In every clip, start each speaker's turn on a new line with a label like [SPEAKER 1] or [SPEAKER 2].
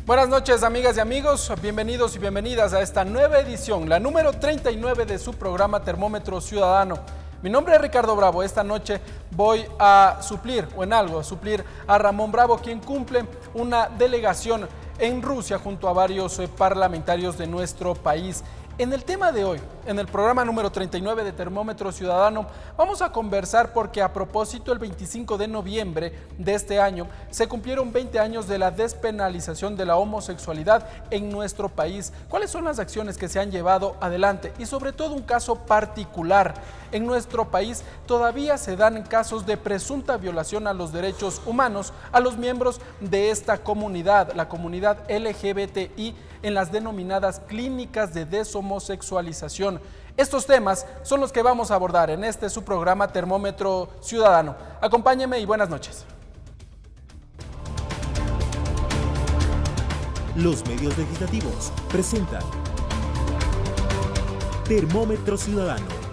[SPEAKER 1] Buenas noches, amigas y amigos, bienvenidos y bienvenidas a esta nueva edición, la número 39 de su programa Termómetro Ciudadano. Mi nombre es Ricardo Bravo. Esta noche voy a suplir a Ramón Bravo, quien cumple una delegación en Rusia junto a varios parlamentarios de nuestro país. En el tema de hoy, en el programa número 39 de Termómetro Ciudadano, vamos a conversar porque a propósito el 25 de noviembre de este año se cumplieron 20 años de la despenalización de la homosexualidad en nuestro país. ¿Cuáles son las acciones que se han llevado adelante? Y sobre todo un caso particular. En nuestro país todavía se dan casos de presunta violación a los derechos humanos a los miembros de esta comunidad, la comunidad LGBTI, en las denominadas clínicas de deshomosexualización. Estos temas son los que vamos a abordar en su programa Termómetro Ciudadano. Acompáñenme y buenas noches.
[SPEAKER 2] Los medios legislativos presentan Termómetro Ciudadano.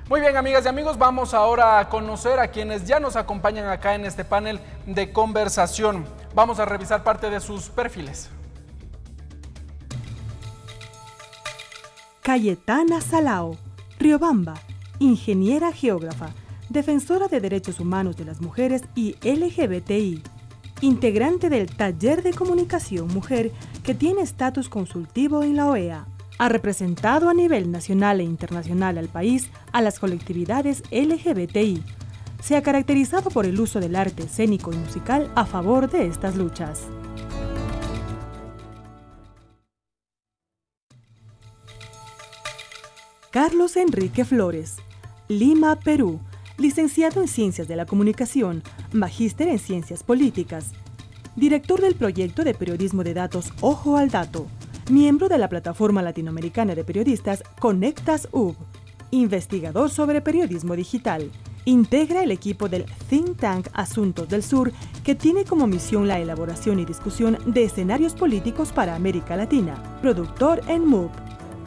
[SPEAKER 1] Muy bien, amigas y amigos, vamos ahora a conocer a quienes ya nos acompañan acá en este panel de conversación. Vamos a revisar parte de sus perfiles.
[SPEAKER 3] Cayetana Salao, Riobamba, ingeniera geógrafa, defensora de derechos humanos de las mujeres y LGBTI, integrante del Taller de Comunicación Mujer que tiene estatus consultivo en la OEA. Ha representado a nivel nacional e internacional al país a las colectividades LGBTI. Se ha caracterizado por el uso del arte escénico y musical a favor de estas luchas. Carlos Enrique Flores, Lima, Perú, licenciado en Ciencias de la Comunicación, magíster en Ciencias Políticas, director del proyecto de periodismo de datos Ojo al Dato, miembro de la Plataforma Latinoamericana de Periodistas Conectas UB, investigador sobre periodismo digital. Integra el equipo del Think Tank Asuntos del Sur, que tiene como misión la elaboración y discusión de escenarios políticos para América Latina. Productor en MUB,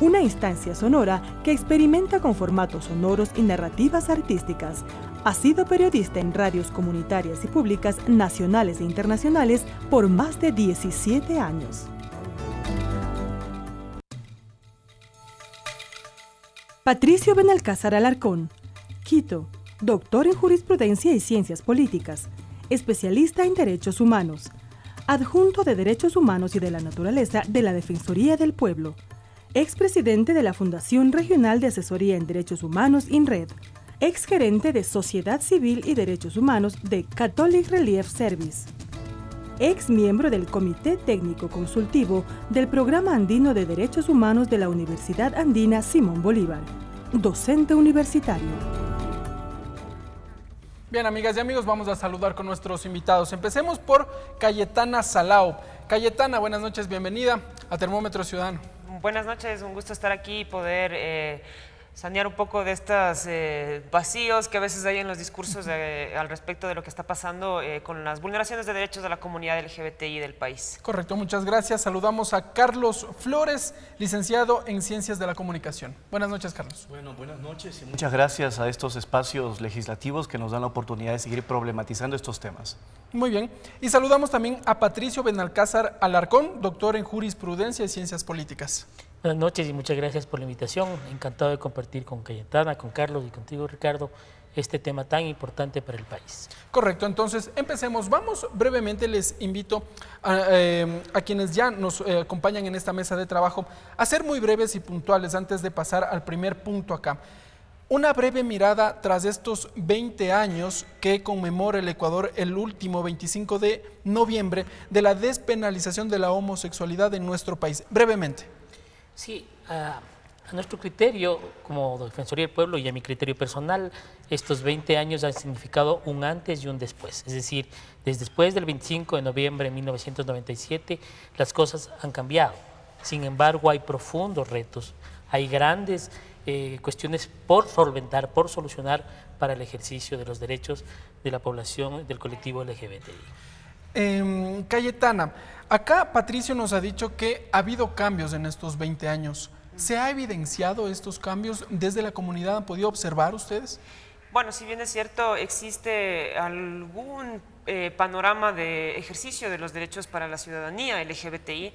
[SPEAKER 3] una instancia sonora que experimenta con formatos sonoros y narrativas artísticas. Ha sido periodista en radios comunitarias y públicas nacionales e internacionales por más de 17 años. Patricio Benalcázar Alarcón, Quito, doctor en Jurisprudencia y Ciencias Políticas, especialista en Derechos Humanos, adjunto de Derechos Humanos y de la Naturaleza de la Defensoría del Pueblo, expresidente de la Fundación Regional de Asesoría en Derechos Humanos INRED, exgerente de Sociedad Civil y Derechos Humanos de Catholic Relief Service, ex miembro del Comité Técnico Consultivo del Programa Andino de Derechos Humanos de la Universidad Andina Simón Bolívar, docente universitario.
[SPEAKER 1] Bien, amigas y amigos, vamos a saludar con nuestros invitados. Empecemos por Cayetana Salao. Cayetana, buenas noches, bienvenida a Termómetro Ciudadano.
[SPEAKER 4] Buenas noches, un gusto estar aquí y poder sanear un poco de estos vacíos que a veces hay en los discursos al respecto de lo que está pasando con las vulneraciones de derechos de la comunidad LGBTI del país.
[SPEAKER 1] Correcto, muchas gracias. Saludamos a Carlos Flores, licenciado en Ciencias de la Comunicación. Buenas noches, Carlos.
[SPEAKER 5] Bueno, buenas noches y muchas gracias a estos espacios legislativos que nos dan la oportunidad de seguir problematizando estos temas.
[SPEAKER 1] Muy bien. Y saludamos también a Patricio Benalcázar Alarcón, doctor en Jurisprudencia y Ciencias Políticas.
[SPEAKER 6] Buenas noches y muchas gracias por la invitación. Encantado de compartir con Cayetana, con Carlos y contigo, Ricardo, este tema tan importante para el país.
[SPEAKER 1] Correcto, entonces empecemos. Vamos brevemente, les invito a quienes ya nos acompañan en esta mesa de trabajo a ser muy breves y puntuales antes de pasar al primer punto acá. Una breve mirada tras estos 20 años que conmemora el Ecuador el último 25 de noviembre de la despenalización de la homosexualidad en nuestro país. Brevemente.
[SPEAKER 6] Sí, a nuestro criterio como Defensoría del Pueblo y a mi criterio personal, estos 20 años han significado un antes y un después. Es decir, después del 25 de noviembre de 1997, las cosas han cambiado. Sin embargo, hay profundos retos, hay grandes cuestiones por solventar, por solucionar para el ejercicio de los derechos de la población del colectivo LGBTI.
[SPEAKER 1] Cayetana, acá Patricio nos ha dicho que ha habido cambios en estos 20 años. ¿Se ha evidenciado estos cambios desde la comunidad? ¿Han podido observar ustedes?
[SPEAKER 4] Bueno, si bien es cierto, existe algún panorama de ejercicio de los derechos para la ciudadanía LGBTI,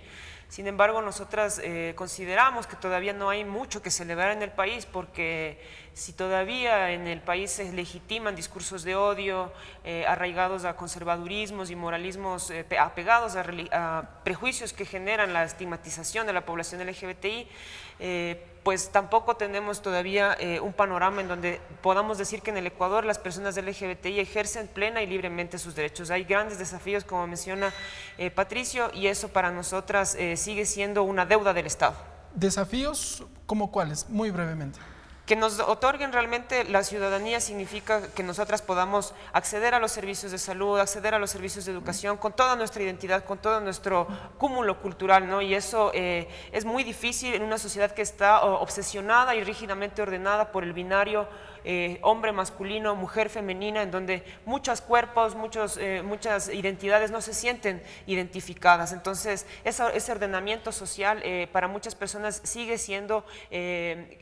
[SPEAKER 4] sin embargo, nosotras consideramos que todavía no hay mucho que celebrar en el país, porque si todavía en el país se legitiman discursos de odio arraigados a conservadurismos y moralismos apegados a prejuicios que generan la estigmatización de la población LGBTI, pues tampoco tenemos todavía un panorama en donde podamos decir que en el Ecuador las personas LGBTI ejercen plena y libremente sus derechos. Hay grandes desafíos, como menciona Patricio, y eso para nosotras sigue siendo una deuda del Estado.
[SPEAKER 1] ¿Desafíos como cuáles? Muy brevemente.
[SPEAKER 4] Que nos otorguen realmente la ciudadanía significa que nosotras podamos acceder a los servicios de salud, acceder a los servicios de educación con toda nuestra identidad, con todo nuestro cúmulo cultural, ¿no? Y eso es muy difícil en una sociedad que está obsesionada y rígidamente ordenada por el binario hombre masculino, mujer femenina, en donde muchos cuerpos, muchas identidades no se sienten identificadas. Entonces, ese ordenamiento social para muchas personas sigue siendo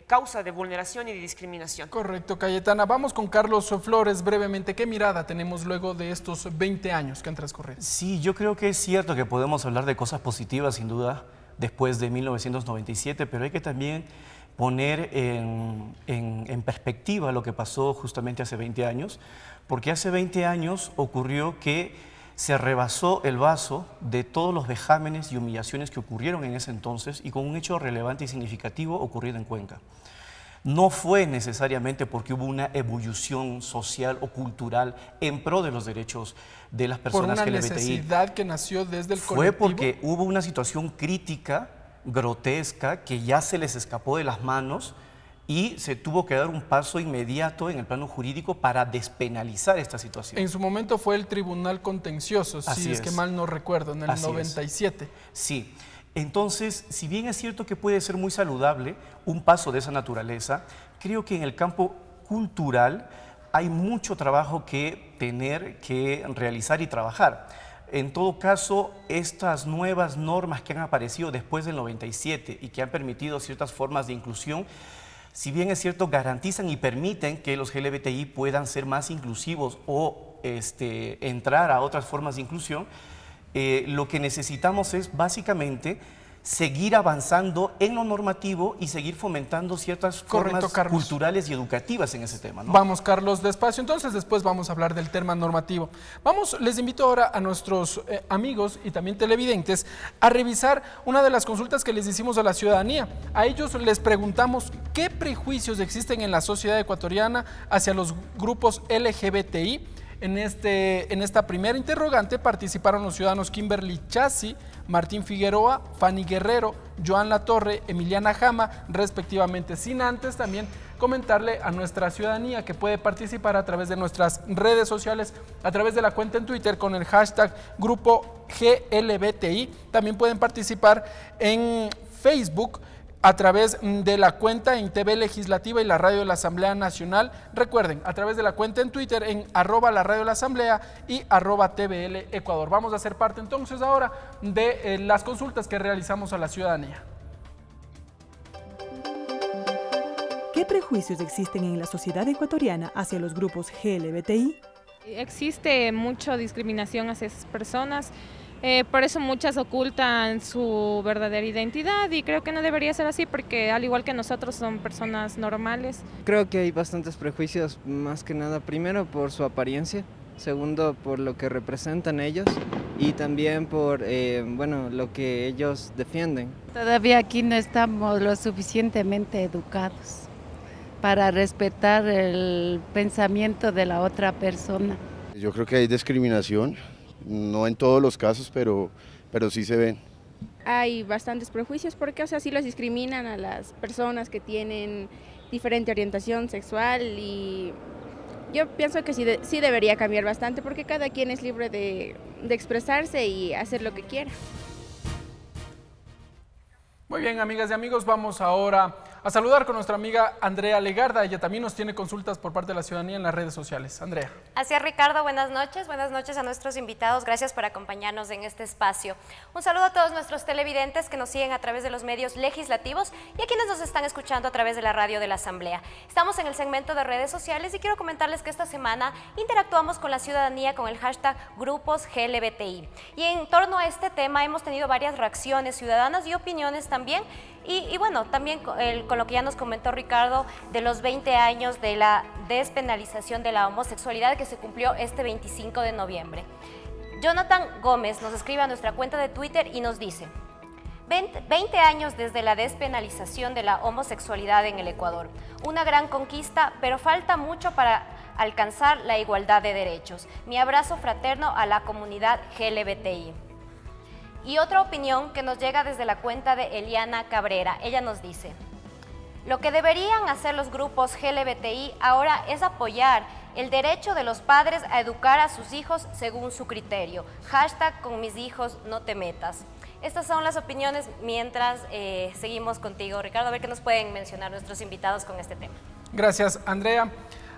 [SPEAKER 4] causa de vulneración y de discriminación.
[SPEAKER 1] Correcto, Cayetana. Vamos con Carlos Flores brevemente. ¿Qué mirada tenemos luego de estos 20 años que han transcurrido?
[SPEAKER 5] Sí, yo creo que es cierto que podemos hablar de cosas positivas, sin duda, después de 1997, pero hay que también poner en perspectiva lo que pasó justamente hace 20 años, porque hace 20 años ocurrió que se rebasó el vaso de todos los vejámenes y humillaciones que ocurrieron en ese entonces y con un hecho relevante y significativo ocurrido en Cuenca. No fue necesariamente porque hubo una evolución social o cultural en pro de los derechos de las personas LGBTI.
[SPEAKER 1] Por una necesidad que nació desde el colectivo.
[SPEAKER 5] Fue porque hubo una situación crítica, grotesca, que ya se les escapó de las manos y se tuvo que dar un paso inmediato en el plano jurídico para despenalizar esta situación.
[SPEAKER 1] En su momento fue el Tribunal Contencioso, si es que mal no recuerdo, en el 97.
[SPEAKER 5] Sí. Entonces, si bien es cierto que puede ser muy saludable un paso de esa naturaleza, creo que en el campo cultural hay mucho trabajo que tener que realizar y trabajar. En todo caso, estas nuevas normas que han aparecido después del 97 y que han permitido ciertas formas de inclusión, si bien es cierto, garantizan y permiten que los LGBTI puedan ser más inclusivos o entrar a otras formas de inclusión, lo que necesitamos es básicamente seguir avanzando en lo normativo y seguir fomentando ciertas formas culturales y educativas en ese tema, ¿no?
[SPEAKER 1] Vamos, Carlos, despacio. Entonces, después vamos a hablar del tema normativo. Les invito ahora a nuestros amigos y también televidentes a revisar una de las consultas que les hicimos a la ciudadanía. A ellos les preguntamos qué prejuicios existen en la sociedad ecuatoriana hacia los grupos LGBTI. En esta primera interrogante participaron los ciudadanos Kimberly Chassi, Martín Figueroa, Fanny Guerrero, Joan Latorre, Emiliana Jama, respectivamente, sin antes también comentarle a nuestra ciudadanía que puede participar a través de nuestras redes sociales, a través de la cuenta en Twitter con el hashtag Grupo GLBTI. También pueden participar en Facebook a través de la cuenta en TV Legislativa y la Radio de la Asamblea Nacional. Recuerden, a través de la cuenta en Twitter en @la Radio de la Asamblea y @TVL Ecuador. Vamos a hacer parte entonces ahora de las consultas que realizamos a la ciudadanía.
[SPEAKER 3] ¿Qué prejuicios existen en la sociedad ecuatoriana hacia los grupos GLBTI?
[SPEAKER 7] Existe mucha discriminación hacia esas personas. Por eso muchas ocultan su verdadera identidad y creo que no debería ser así porque al igual que nosotros son personas normales.
[SPEAKER 8] Creo que hay bastantes prejuicios, más que nada, primero por su apariencia, segundo por lo que representan ellos y también por lo que ellos defienden.
[SPEAKER 9] Todavía aquí no estamos lo suficientemente educados para respetar el pensamiento de la otra persona.
[SPEAKER 10] Yo creo que hay discriminación. No en todos los casos, pero sí se ven.
[SPEAKER 11] Hay bastantes prejuicios porque, sí los discriminan a las personas que tienen diferente orientación sexual y yo pienso que sí debería cambiar bastante porque cada quien es libre de expresarse y hacer lo que quiera.
[SPEAKER 1] Muy bien, amigas y amigos, vamos ahora a saludar con nuestra amiga Andrea Legarda. Ella también nos tiene consultas por parte de la ciudadanía en las redes sociales. Andrea.
[SPEAKER 12] Así es, Ricardo, buenas noches a nuestros invitados, gracias por acompañarnos en este espacio. Un saludo a todos nuestros televidentes que nos siguen a través de los medios legislativos y a quienes nos están escuchando a través de la radio de la Asamblea. Estamos en el segmento de redes sociales y quiero comentarles que esta semana interactuamos con la ciudadanía con el hashtag Grupos GLBTI. Y en torno a este tema hemos tenido varias reacciones ciudadanas y opiniones también. Y bueno, también con lo que ya nos comentó Ricardo de los 20 años de la despenalización de la homosexualidad que se cumplió este 25 de noviembre. Jonathan Gómez nos escribe a nuestra cuenta de Twitter y nos dice: 20 años desde la despenalización de la homosexualidad en el Ecuador. Una gran conquista, pero falta mucho para alcanzar la igualdad de derechos. Mi abrazo fraterno a la comunidad GLBTI. Y otra opinión que nos llega desde la cuenta de Eliana Cabrera. Ella nos dice: lo que deberían hacer los grupos GLBTI ahora es apoyar el derecho de los padres a educar a sus hijos según su criterio. Hashtag con mis hijos no te metas. Estas son las opiniones mientras seguimos contigo, Ricardo, a ver qué nos pueden mencionar nuestros invitados con este tema.
[SPEAKER 1] Gracias, Andrea.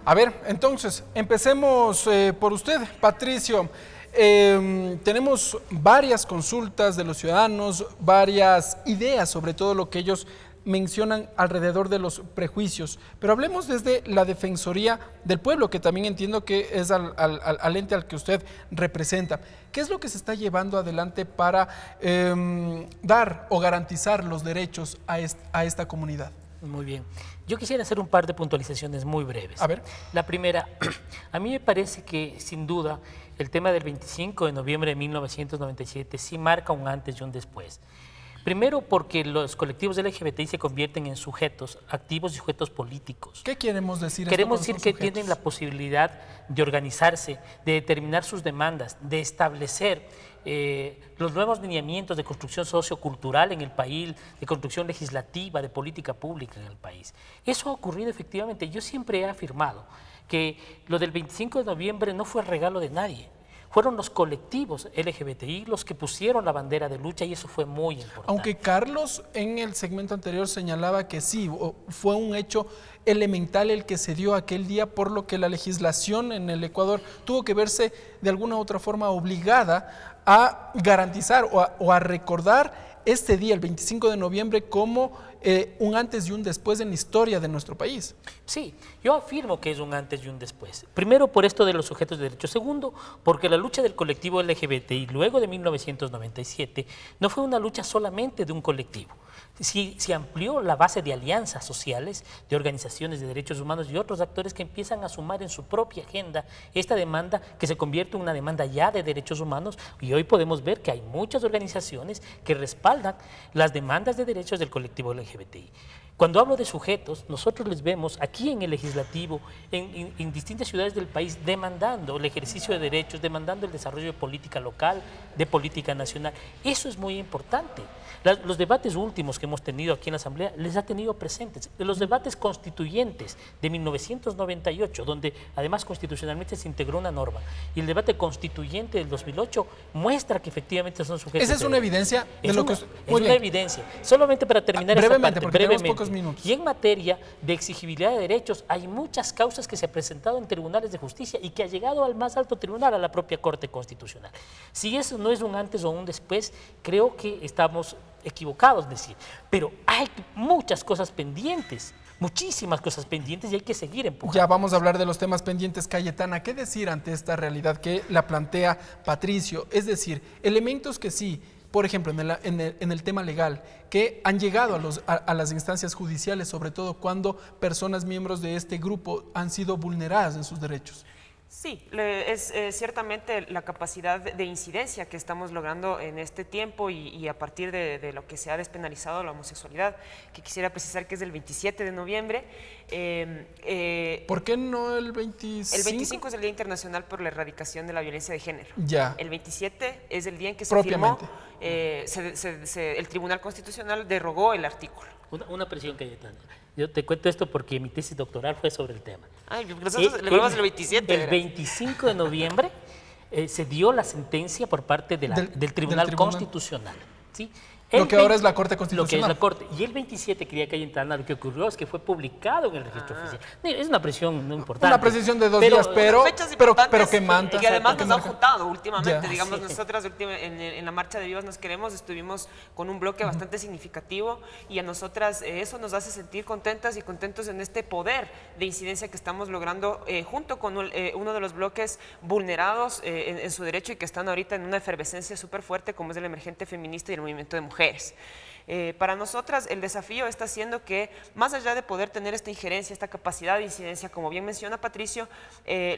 [SPEAKER 1] A ver, entonces, empecemos por usted, Patricio. Tenemos varias consultas de los ciudadanos, varias ideas sobre todo lo que ellos mencionan alrededor de los prejuicios, pero hablemos desde la Defensoría del Pueblo, que también entiendo que es al ente al que usted representa. ¿Qué es lo que se está llevando adelante para dar o garantizar los derechos a esta comunidad?
[SPEAKER 6] Muy bien. Yo quisiera hacer un par de puntualizaciones muy breves.
[SPEAKER 1] A ver.
[SPEAKER 6] La primera, a mí me parece que sin duda el tema del 25 de noviembre de 1997 sí marca un antes y un después. Primero porque los colectivos LGBTI se convierten en sujetos activos y sujetos políticos.
[SPEAKER 1] ¿Qué queremos decir?
[SPEAKER 6] Queremos decir que tienen la posibilidad de organizarse, de determinar sus demandas, de establecer los nuevos lineamientos de construcción sociocultural en el país, de construcción legislativa, de política pública en el país. Eso ha ocurrido efectivamente. Yo siempre he afirmado que lo del 25 de noviembre no fue regalo de nadie. Fueron los colectivos LGBTI los que pusieron la bandera de lucha y eso fue muy importante.
[SPEAKER 1] Aunque Carlos en el segmento anterior señalaba que sí, fue un hecho elemental el que se dio aquel día, por lo que la legislación en el Ecuador tuvo que verse de alguna u otra forma obligada a garantizar o a recordar este día, el 25 de noviembre, como un antes y un después en la historia de nuestro país.
[SPEAKER 6] Sí, yo afirmo que es un antes y un después. Primero, por esto de los sujetos de derechos. Segundo, porque la lucha del colectivo LGBTI luego de 1997 no fue una lucha solamente de un colectivo. Se amplió la base de alianzas sociales, de organizaciones de derechos humanos y otros actores que empiezan a sumar en su propia agenda esta demanda que se convierte en una demanda ya de derechos humanos, y hoy podemos ver que hay muchas organizaciones que respaldan las demandas de derechos del colectivo LGBTI. Cuando hablo de sujetos, nosotros les vemos aquí en el legislativo, en distintas ciudades del país, demandando el ejercicio de derechos, demandando el desarrollo de política local, de política nacional. Eso es muy importante. Los debates últimos que hemos tenido aquí en la Asamblea les ha tenido presentes. Los debates constituyentes de 1998, donde además constitucionalmente se integró una norma, y el debate constituyente del 2008 muestra que efectivamente son sujetos.
[SPEAKER 1] Esa es una evidencia de lo que...
[SPEAKER 6] Es una evidencia. Solamente para terminar
[SPEAKER 1] brevemente,
[SPEAKER 6] esta parte,
[SPEAKER 1] porque tenemos pocos minutos.
[SPEAKER 6] Y en materia de exigibilidad de derechos, hay muchas causas que se han presentado en tribunales de justicia y que ha llegado al más alto tribunal, a la propia Corte Constitucional. Si eso no es un antes o un después, creo que estamos equivocados, es decir, pero hay muchas cosas pendientes, muchísimas cosas pendientes y hay que seguir empujando.
[SPEAKER 1] Ya vamos a hablar de los temas pendientes. Cayetana, ¿qué decir ante esta realidad que la plantea Patricio? Es decir, elementos que sí, por ejemplo, en el tema legal, que han llegado a las instancias judiciales, sobre todo cuando personas miembros de este grupo han sido vulneradas en sus derechos.
[SPEAKER 4] Sí, es ciertamente la capacidad de incidencia que estamos logrando en este tiempo y a partir de lo que se ha despenalizado la homosexualidad, que quisiera precisar que es del 27 de noviembre.
[SPEAKER 1] ¿Por qué no el 25?
[SPEAKER 4] El 25 es el Día Internacional por la Erradicación de la Violencia de Género.
[SPEAKER 1] Ya.
[SPEAKER 4] El 27 es el día en que se firmó, el Tribunal Constitucional derogó el artículo.
[SPEAKER 6] Una presión, Cayetana. Yo te cuento esto porque mi tesis doctoral fue sobre el tema.
[SPEAKER 4] Ay, nosotros le hablamos el 27.
[SPEAKER 6] El 25 de noviembre se dio la sentencia por parte del Tribunal Constitucional, ¿sí?
[SPEAKER 1] Lo que ahora es la Corte Constitucional.
[SPEAKER 6] Lo que es la Corte. Y el 27 quería que haya interna. Lo que ocurrió es que fue publicado en el registro oficial. Es una presión no importante.
[SPEAKER 1] Una precisión de 2 días, pero que manta.
[SPEAKER 4] Y que además nos han juntado últimamente.
[SPEAKER 1] Ya.
[SPEAKER 4] Digamos, nosotras en la marcha de Vivas Nos Queremos estuvimos con un bloque bastante significativo y a nosotras eso nos hace sentir contentas y contentos en este poder de incidencia que estamos logrando junto con uno de los bloques vulnerados en su derecho y que están ahorita en una efervescencia súper fuerte como es el emergente feminista y el movimiento de mujeres. Para nosotras el desafío está siendo que más allá de poder tener esta injerencia, esta capacidad de incidencia, como bien menciona Patricio,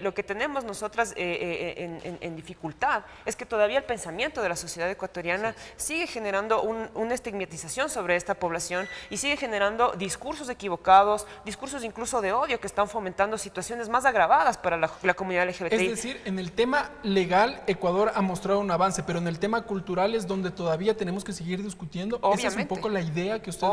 [SPEAKER 4] lo que tenemos nosotras en dificultad es que todavía el pensamiento de la sociedad ecuatoriana sigue generando una estigmatización sobre esta población y sigue generando discursos equivocados, discursos incluso de odio que están fomentando situaciones más agravadas para la comunidad LGBTI.
[SPEAKER 1] Es decir, en el tema legal Ecuador ha mostrado un avance, pero en el tema cultural es donde todavía tenemos que seguir discutiendo.
[SPEAKER 4] Obviamente.
[SPEAKER 1] Esa es un poco la idea que usted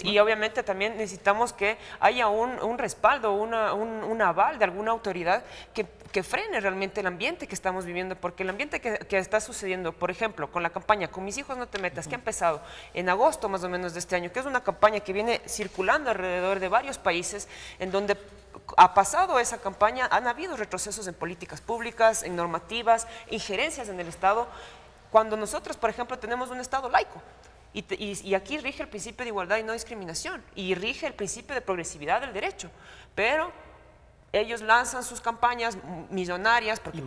[SPEAKER 4] y obviamente también necesitamos que haya un respaldo, un aval de alguna autoridad que frene realmente el ambiente que estamos viviendo, porque el ambiente que está sucediendo, por ejemplo, con la campaña Con mis hijos no te metas, que ha empezado en agosto más o menos de este año, que es una campaña que viene circulando alrededor de varios países, en donde ha pasado esa campaña, han habido retrocesos en políticas públicas, en normativas, injerencias en el Estado, cuando nosotros, por ejemplo, tenemos un Estado laico. Y aquí rige el principio de igualdad y no discriminación, y rige el principio de progresividad del derecho, pero ellos lanzan sus campañas millonarias porque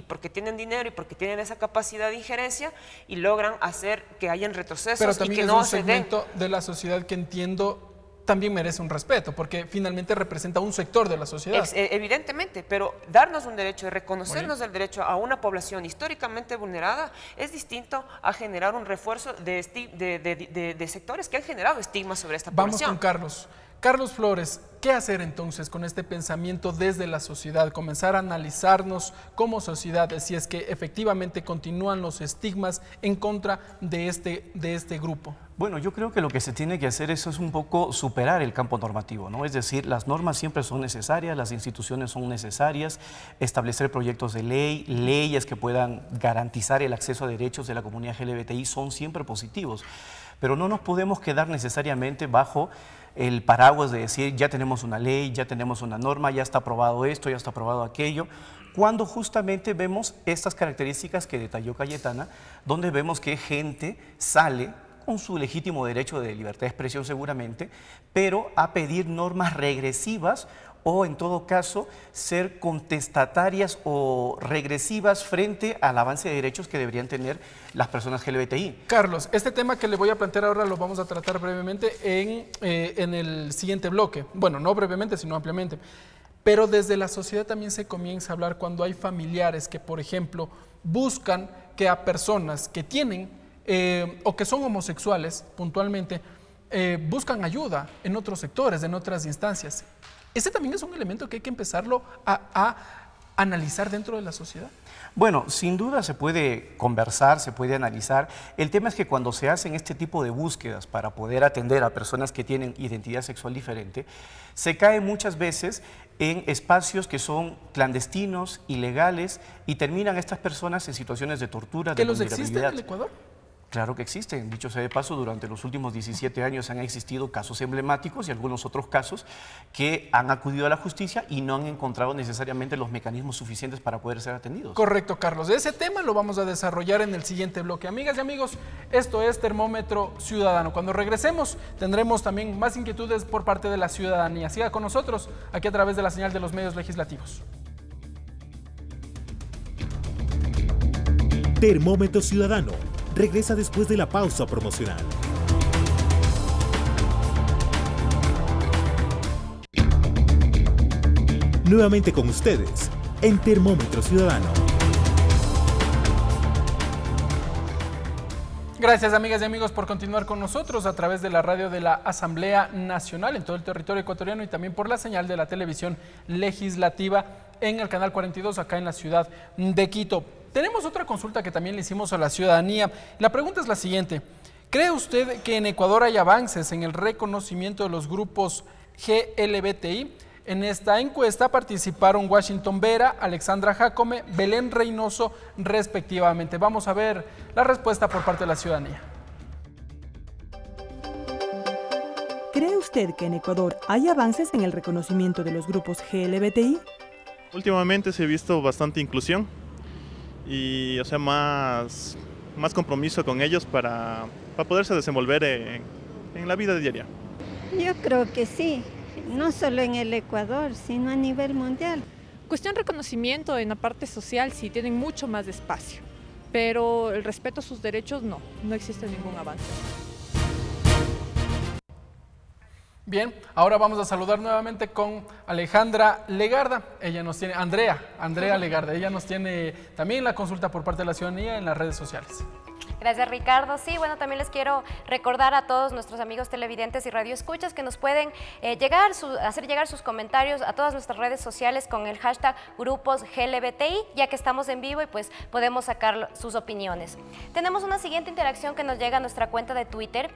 [SPEAKER 4] porque tienen dinero y porque tienen esa capacidad de injerencia y logran hacer que hayan retrocesos.
[SPEAKER 1] Pero también
[SPEAKER 4] y que
[SPEAKER 1] es
[SPEAKER 4] no
[SPEAKER 1] un
[SPEAKER 4] se den.
[SPEAKER 1] segmento de la sociedad que entiendo también merece un respeto, porque finalmente representa un sector de la sociedad.
[SPEAKER 4] Evidentemente, pero darnos un derecho y reconocernos el derecho a una población históricamente vulnerada es distinto a generar un refuerzo de sectores que han generado estigmas sobre esta población.
[SPEAKER 1] Vamos con Carlos. Carlos Flores, ¿qué hacer entonces con este pensamiento desde la sociedad? Comenzar a analizarnos como sociedad, si es que efectivamente continúan los estigmas en contra de este grupo.
[SPEAKER 5] Bueno, yo creo que lo que se tiene que hacer es un poco superar el campo normativo, ¿no? Es decir, las normas siempre son necesarias, las instituciones son necesarias, establecer proyectos de ley, leyes que puedan garantizar el acceso a derechos de la comunidad LGBTI son siempre positivos, pero no nos podemos quedar necesariamente bajo el paraguas de decir ya tenemos una ley, ya tenemos una norma, ya está aprobado esto, ya está aprobado aquello, cuando justamente vemos estas características que detalló Cayetana, donde vemos que gente sale con su legítimo derecho de libertad de expresión seguramente, pero a pedir normas regresivas o en todo caso ser contestatarias o regresivas frente al avance de derechos que deberían tener las personas LGBTI.
[SPEAKER 1] Carlos, este tema que le voy a plantear ahora lo vamos a tratar brevemente en el siguiente bloque. Bueno, no brevemente, sino ampliamente. Pero desde la sociedad también se comienza a hablar cuando hay familiares que, por ejemplo, buscan que a personas que tienen o que son homosexuales puntualmente, buscan ayuda en otros sectores, en otras instancias. ¿Ese también es un elemento que hay que empezarlo a analizar dentro de la sociedad?
[SPEAKER 5] Bueno, sin duda se puede conversar, se puede analizar. El tema es que cuando se hacen este tipo de búsquedas para poder atender a personas que tienen identidad sexual diferente, se cae muchas veces en espacios que son clandestinos, ilegales, y terminan estas personas en situaciones de tortura, de vulnerabilidad.
[SPEAKER 1] ¿Que los existe en el Ecuador?
[SPEAKER 5] Claro que existen. Dicho sea de paso, durante los últimos 17 años han existido casos emblemáticos y algunos otros casos que han acudido a la justicia y no han encontrado necesariamente los mecanismos suficientes para poder ser atendidos.
[SPEAKER 1] Correcto, Carlos. Ese tema lo vamos a desarrollar en el siguiente bloque. Amigas y amigos, esto es Termómetro Ciudadano. Cuando regresemos tendremos también más inquietudes por parte de la ciudadanía. Siga con nosotros aquí a través de la señal de los medios legislativos.
[SPEAKER 2] Termómetro Ciudadano regresa después de la pausa promocional. Nuevamente con ustedes en Termómetro Ciudadano.
[SPEAKER 1] Gracias, amigas y amigos, por continuar con nosotros a través de la radio de la Asamblea Nacional en todo el territorio ecuatoriano y también por la señal de la televisión legislativa en el canal 42 acá en la ciudad de Quito. Tenemos otra consulta que también le hicimos a la ciudadanía. La pregunta es la siguiente: ¿cree usted que en Ecuador hay avances en el reconocimiento de los grupos GLBTI? En esta encuesta participaron Washington Vera, Alexandra Jacome, Belén Reynoso, respectivamente. Vamos a ver la respuesta por parte de la ciudadanía.
[SPEAKER 3] ¿Cree usted que en Ecuador hay avances en el reconocimiento de los grupos GLBTI?
[SPEAKER 13] Últimamente se ha visto bastante inclusión y más compromiso con ellos para poderse desenvolver en la vida diaria.
[SPEAKER 14] Yo creo que sí, no solo en el Ecuador, sino a nivel mundial.
[SPEAKER 15] Cuestión reconocimiento en la parte social sí tienen mucho más espacio, pero el respeto a sus derechos no existe ningún avance.
[SPEAKER 1] Bien, ahora vamos a saludar nuevamente con Alejandra Legarda. Ella nos tiene, Andrea Legarda, ella nos tiene también la consulta por parte de la ciudadanía en las redes sociales.
[SPEAKER 12] Gracias, Ricardo. Sí, bueno, también les quiero recordar a todos nuestros amigos televidentes y radioescuchas que nos pueden hacer llegar sus comentarios a todas nuestras redes sociales con el hashtag grupos GLBTI, ya que estamos en vivo y pues podemos sacar sus opiniones. Tenemos una siguiente interacción que nos llega a nuestra cuenta de Twitter.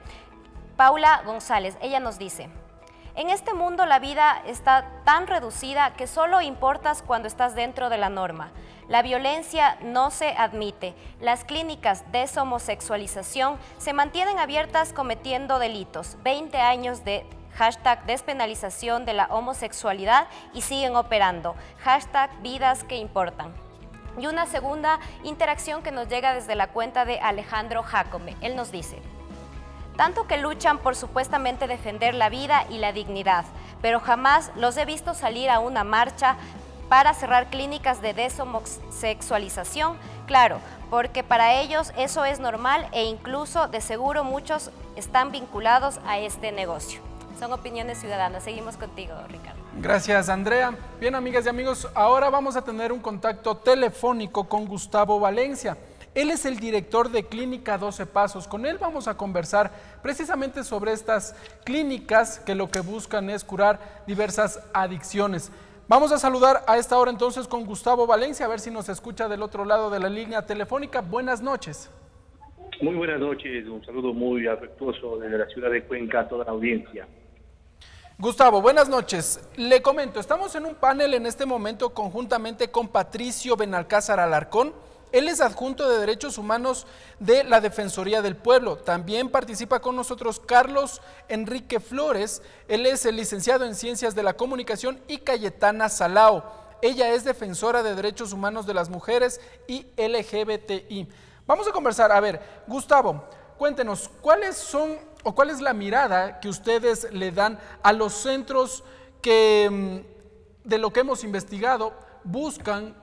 [SPEAKER 12] Paula González, ella nos dice: en este mundo la vida está tan reducida que solo importas cuando estás dentro de la norma. La violencia no se admite. Las clínicas de deshomosexualización se mantienen abiertas cometiendo delitos. 20 años de hashtag despenalización de la homosexualidad y siguen operando. Hashtag vidas que importan. Y una segunda interacción que nos llega desde la cuenta de Alejandro Jacome. Él nos dice: tanto que luchan por supuestamente defender la vida y la dignidad, pero jamás los he visto salir a una marcha para cerrar clínicas de deshomosexualización, claro, porque para ellos eso es normal e incluso de seguro muchos están vinculados a este negocio. Son opiniones ciudadanas. Seguimos contigo, Ricardo.
[SPEAKER 1] Gracias, Andrea. Bien, amigas y amigos, ahora vamos a tener un contacto telefónico con Gustavo Valencia. Él es el director de Clínica 12 Pasos. Con él vamos a conversar precisamente sobre estas clínicas que lo que buscan es curar diversas adicciones. Vamos a saludar a esta hora entonces con Gustavo Valencia, a ver si nos escucha del otro lado de la línea telefónica. Buenas noches.
[SPEAKER 16] Muy buenas noches, un saludo muy afectuoso desde la ciudad de Cuenca a toda la audiencia.
[SPEAKER 1] Gustavo, buenas noches. Le comento, estamos en un panel en este momento conjuntamente con Patricio Benalcázar Alarcón. Él es adjunto de Derechos Humanos de la Defensoría del Pueblo. También participa con nosotros Carlos Enrique Flores. Él es el licenciado en Ciencias de la Comunicación, y Cayetana Salao. Ella es defensora de derechos humanos de las mujeres y LGBTI. Vamos a conversar. A ver, Gustavo, cuéntenos, ¿cuál es la mirada que ustedes le dan a los centros que, de lo que hemos investigado, buscan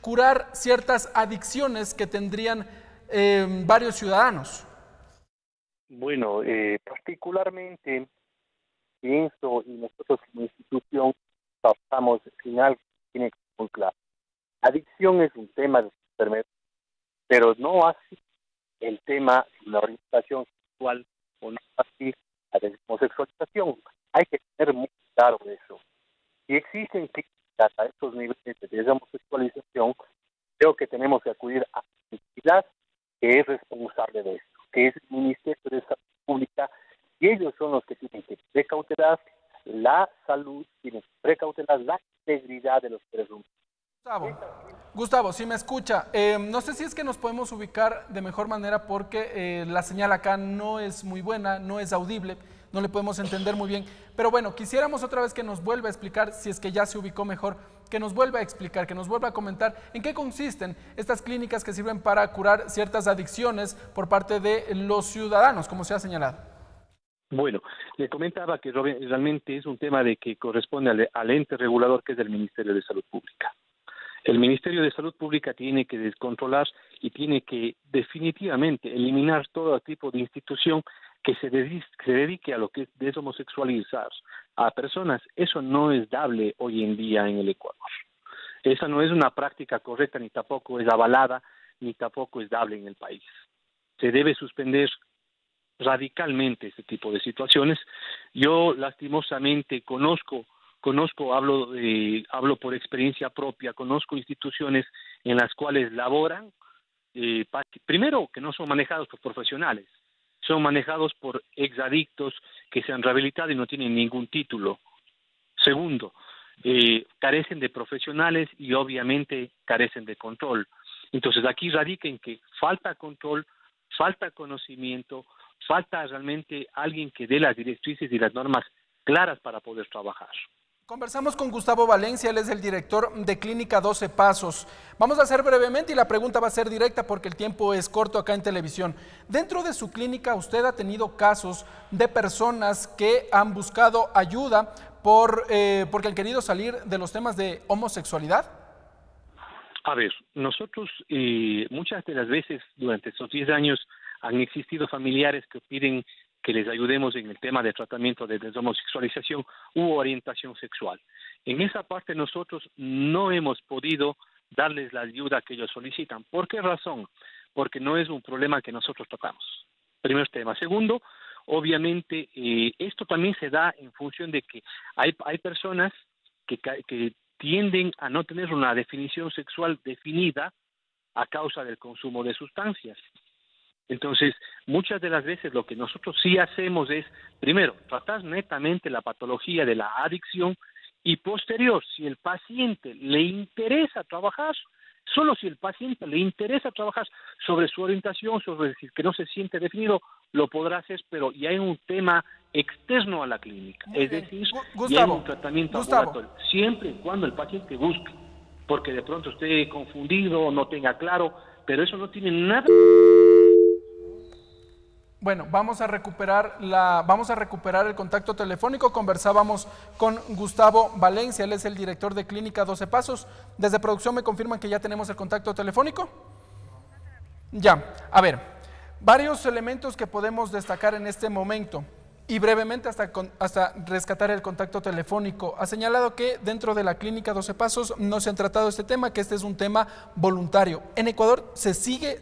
[SPEAKER 1] curar ciertas adicciones que tendrían varios ciudadanos?
[SPEAKER 16] Bueno, particularmente pienso, y nosotros como institución tratamos en algo que tiene que ser muy claro. Adicción es un tema de enfermedad, pero no así el tema de la orientación sexual, o no así la de homosexualización. Hay que tener muy claro eso. Si existen a estos niveles de homosexualización, creo que tenemos que acudir a la entidad que es responsable de esto, que es el Ministerio de Salud Pública, y ellos son los que tienen que precautelar la salud, tienen que precautelar la integridad de los seres humanos.
[SPEAKER 1] Gustavo, si me escucha, no sé si es que nos podemos ubicar de mejor manera porque la señal acá no es muy buena, no es audible, no le podemos entender muy bien, pero bueno, quisiéramos otra vez que nos vuelva a explicar, si es que ya se ubicó mejor, que nos vuelva a explicar, que nos vuelva a comentar en qué consisten estas clínicas que sirven para curar ciertas adicciones por parte de los ciudadanos, como se ha señalado.
[SPEAKER 16] Bueno, le comentaba que realmente es un tema de que corresponde al ente regulador, que es el Ministerio de Salud Pública. El Ministerio de Salud Pública tiene que descontrolar y tiene que definitivamente eliminar todo tipo de institución que se dedique a lo que es deshomosexualizar a personas. Eso no es dable hoy en día en el Ecuador. Esa no es una práctica correcta, ni tampoco es avalada, ni tampoco es dable en el país. Se debe suspender radicalmente este tipo de situaciones. Yo lastimosamente hablo por experiencia propia, conozco instituciones en las cuales laboran, primero que no son manejados por profesionales, son manejados por exadictos que se han rehabilitado y no tienen ningún título. Segundo, carecen de profesionales y obviamente carecen de control. Entonces aquí radica en que falta control, falta conocimiento, falta realmente alguien que dé las directrices y las normas claras para poder trabajar.
[SPEAKER 1] Conversamos con Gustavo Valencia, él es el director de Clínica 12 Pasos. Vamos a hacer brevemente y la pregunta va a ser directa porque el tiempo es corto acá en televisión. Dentro de su clínica, ¿usted ha tenido casos de personas que han buscado ayuda porque han querido salir de los temas de homosexualidad?
[SPEAKER 16] A ver, nosotros muchas de las veces durante estos 10 años han existido familiares que piden que les ayudemos en el tema de tratamiento de deshomosexualización u orientación sexual. En esa parte nosotros no hemos podido darles la ayuda que ellos solicitan. ¿Por qué razón? Porque no es un problema que nosotros tocamos. Primer tema. Segundo, obviamente esto también se da en función de que hay personas que tienden a no tener una definición sexual definida a causa del consumo de sustancias. Entonces, muchas de las veces lo que nosotros sí hacemos es, primero, tratar netamente la patología de la adicción y posterior, si el paciente le interesa trabajar, solo si el paciente le interesa trabajar sobre su orientación, sobre decir que no se siente definido, lo podrá hacer, pero ya hay un tema externo a la clínica. Es decir, ya hay un tratamiento ambulatorio, siempre y cuando el paciente busque, porque de pronto esté confundido, no tenga claro, pero eso no tiene nada.
[SPEAKER 1] Bueno, vamos a recuperar el contacto telefónico. Conversábamos con Gustavo Valencia, él es el director de Clínica 12 Pasos. Desde producción me confirman que ya tenemos el contacto telefónico. Ya, a ver, varios elementos que podemos destacar en este momento y brevemente hasta rescatar el contacto telefónico. Ha señalado que dentro de la Clínica 12 Pasos no se han tratado este tema, que este es un tema voluntario. En Ecuador se sigue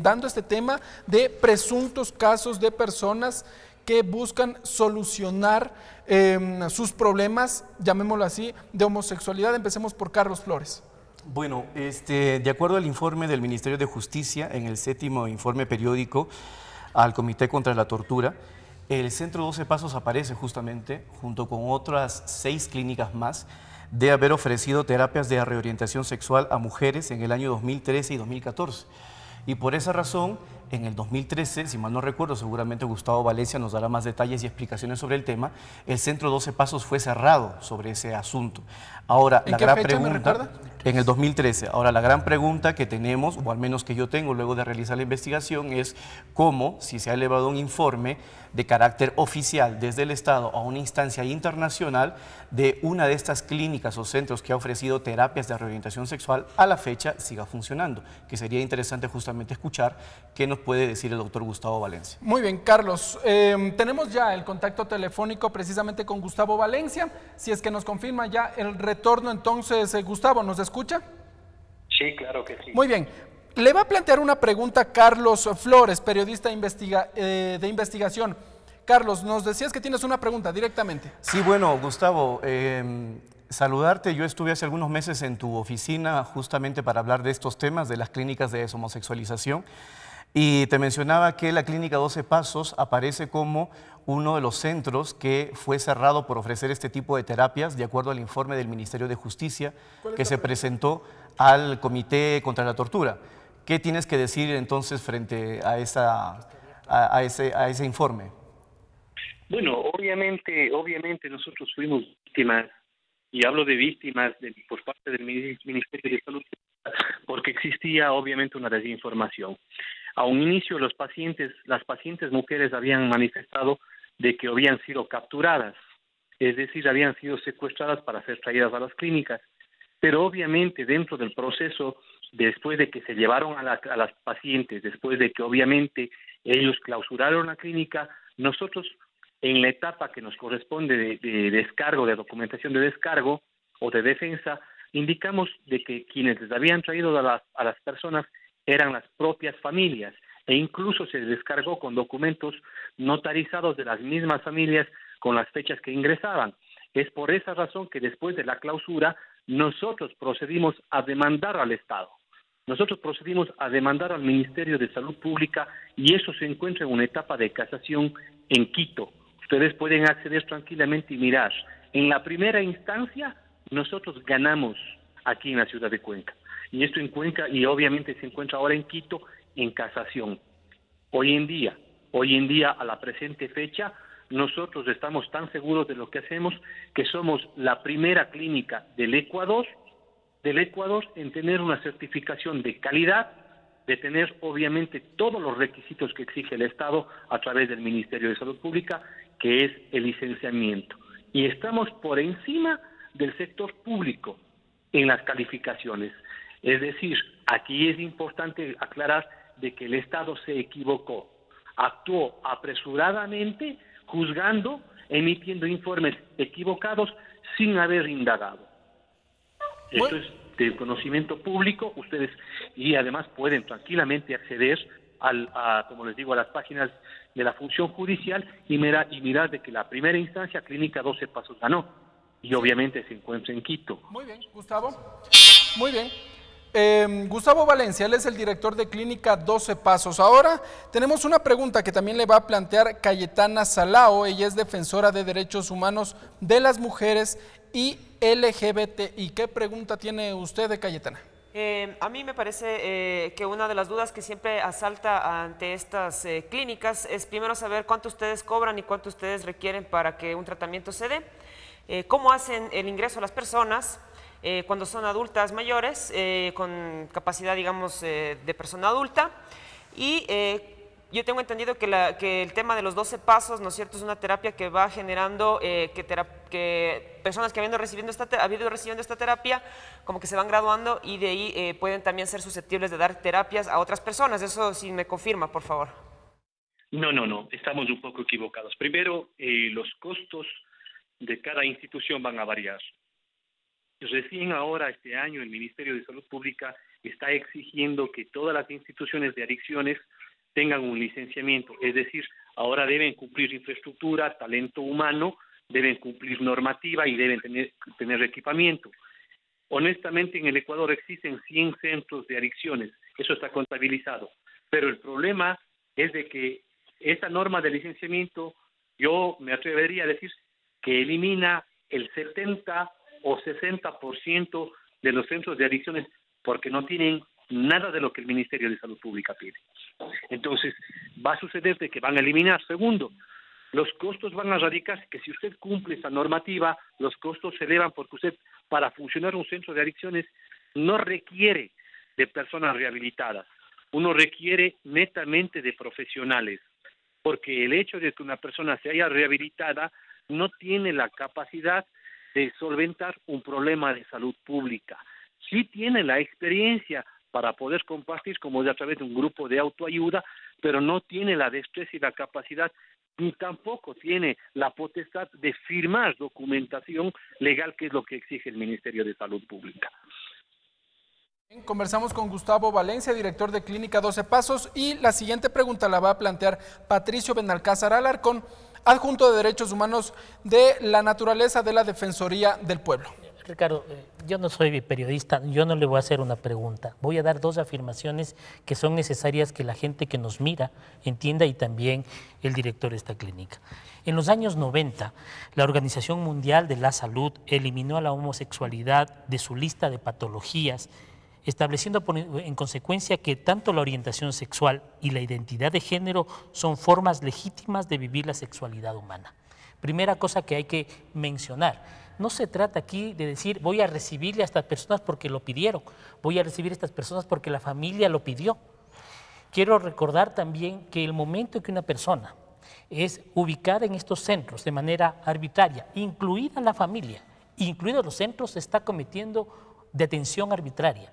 [SPEAKER 1] dando este tema de presuntos casos de personas que buscan solucionar sus problemas, llamémoslo así, de homosexualidad. Empecemos por Carlos Flores.
[SPEAKER 5] Bueno, de acuerdo al informe del Ministerio de Justicia, en el 7º informe periódico al Comité contra la Tortura, el Centro 12 Pasos aparece justamente, junto con otras 6 clínicas más, de haber ofrecido terapias de reorientación sexual a mujeres en el año 2013 y 2014. Y por esa razón, en el 2013, si mal no recuerdo, seguramente Gustavo Valencia nos dará más detalles y explicaciones sobre el tema, el Centro 12 Pasos fue cerrado sobre ese asunto. Ahora,
[SPEAKER 1] ¿En qué fecha me recuerda?
[SPEAKER 5] En el 2013. Ahora, la gran pregunta que tenemos, o al menos que yo tengo luego de realizar la investigación, es cómo, si se ha elevado un informe de carácter oficial desde el Estado a una instancia internacional de una de estas clínicas o centros que ha ofrecido terapias de reorientación sexual, a la fecha siga funcionando, que sería interesante justamente escuchar qué nos puede decir el doctor Gustavo Valencia.
[SPEAKER 1] Muy bien, Carlos. Tenemos ya el contacto telefónico precisamente con Gustavo Valencia. Si es que nos confirma ya el retorno, entonces, Gustavo, ¿nos escucha?
[SPEAKER 16] Sí, claro que sí.
[SPEAKER 1] Muy bien. Le va a plantear una pregunta a Carlos Flores, periodista de investigación. Carlos, nos decías que tienes una pregunta directamente.
[SPEAKER 5] Sí, bueno, Gustavo, saludarte. Yo estuve hace algunos meses en tu oficina justamente para hablar de estos temas, de las clínicas de deshomosexualización. Y te mencionaba que la Clínica 12 Pasos aparece como uno de los centros que fue cerrado por ofrecer este tipo de terapias, de acuerdo al informe del Ministerio de Justicia que se presentó al Comité contra la Tortura. ¿Qué tienes que decir entonces frente a ese informe?
[SPEAKER 16] Bueno, obviamente nosotros fuimos víctimas, y hablo de víctimas por parte del Ministerio de Salud, porque existía obviamente una desinformación. A un inicio las pacientes mujeres habían manifestado de que habían sido capturadas, es decir, habían sido secuestradas para ser traídas a las clínicas, pero obviamente dentro del proceso, después de que se llevaron a las pacientes, después de que obviamente ellos clausuraron la clínica, nosotros en la etapa que nos corresponde de descargo, de documentación de descargo o de defensa, indicamos de que quienes les habían traído a las personas eran las propias familias, e incluso se descargó con documentos notarizados de las mismas familias con las fechas que ingresaban. Es por esa razón que después de la clausura nosotros procedimos a demandar al Estado. Nosotros procedimos a demandar al Ministerio de Salud Pública y eso se encuentra en una etapa de casación en Quito. Ustedes pueden acceder tranquilamente y mirar. En la primera instancia nosotros ganamos aquí en la ciudad de Cuenca. Y esto en Cuenca, y obviamente se encuentra ahora en Quito, en casación. Hoy en día, Hoy en día, a la presente fecha, nosotros estamos tan seguros de lo que hacemos que somos la primera clínica del Ecuador en tener una certificación de calidad, de tener obviamente todos los requisitos que exige el Estado a través del Ministerio de Salud Pública, que es el licenciamiento. Y estamos por encima del sector público en las calificaciones. Es decir, aquí es importante aclarar de que el Estado se equivocó, actuó apresuradamente, juzgando, emitiendo informes equivocados sin haber indagado. Esto es de conocimiento público, ustedes, y además pueden tranquilamente acceder como les digo, a las páginas de la función judicial y mirar de que la primera instancia, Clínica 12 Pasos, ganó. Y obviamente se encuentra en Quito.
[SPEAKER 1] Muy bien, Gustavo. Muy bien. Gustavo Valencia, él es el director de Clínica 12 Pasos. Ahora tenemos una pregunta que también le va a plantear Cayetana Salao. Ella es defensora de derechos humanos de las mujeres y LGBTI. ¿Qué pregunta tiene usted de Cayetana?
[SPEAKER 4] A mí me parece que una de las dudas que siempre asalta ante estas clínicas es primero saber cuánto ustedes cobran y cuánto ustedes requieren para que un tratamiento se dé. ¿Cómo hacen el ingreso a las personas cuando son adultas mayores con capacidad, digamos, de persona adulta? Y yo tengo entendido que el tema de los 12 pasos, ¿no es cierto?, es una terapia que va generando que personas que habiendo recibido esta terapia, como que se van graduando y de ahí pueden también ser susceptibles de dar terapias a otras personas. Eso sí me confirma, por favor.
[SPEAKER 16] No, estamos un poco equivocados. Primero, los costos de cada institución van a variar. Recién ahora, este año, el Ministerio de Salud Pública está exigiendo que todas las instituciones de adicciones tengan un licenciamiento, es decir, ahora deben cumplir infraestructura, talento humano, deben cumplir normativa y deben tener equipamiento. Honestamente, en el Ecuador existen 100 centros de adicciones, eso está contabilizado, pero el problema es de que esta norma de licenciamiento, yo me atrevería a decir que elimina el 70 o 60% de los centros de adicciones porque no tienen nada de lo que el Ministerio de Salud Pública pide. Entonces, va a suceder de que van a eliminar. Segundo, los costos van a radicar que si usted cumple esa normativa, los costos se elevan porque usted, para funcionar un centro de adicciones, no requiere de personas rehabilitadas. Uno requiere netamente de profesionales, porque el hecho de que una persona se haya rehabilitada no tiene la capacidad de solventar un problema de salud pública. Sí tiene la experiencia para poder compartir como de a través de un grupo de autoayuda, pero no tiene la destreza y la capacidad, ni tampoco tiene la potestad de firmar documentación legal, que es lo que exige el Ministerio de Salud Pública.
[SPEAKER 1] Conversamos con Gustavo Valencia, director de Clínica 12 Pasos, y la siguiente pregunta la va a plantear Patricio Benalcázar Alarcón, adjunto de Derechos Humanos de la Naturaleza de la Defensoría del Pueblo.
[SPEAKER 6] Ricardo, yo no soy periodista, yo no le voy a hacer una pregunta. Voy a dar dos afirmaciones que son necesarias que la gente que nos mira entienda y también el director de esta clínica. En los años 90, la Organización Mundial de la Salud eliminó a la homosexualidad de su lista de patologías, estableciendo en consecuencia que tanto la orientación sexual y la identidad de género son formas legítimas de vivir la sexualidad humana. Primera cosa que hay que mencionar. No se trata aquí de decir voy a recibirle a estas personas porque lo pidieron, voy a recibir a estas personas porque la familia lo pidió. Quiero recordar también que el momento que una persona es ubicada en estos centros de manera arbitraria, incluida la familia, incluidos los centros, se está cometiendo detención arbitraria.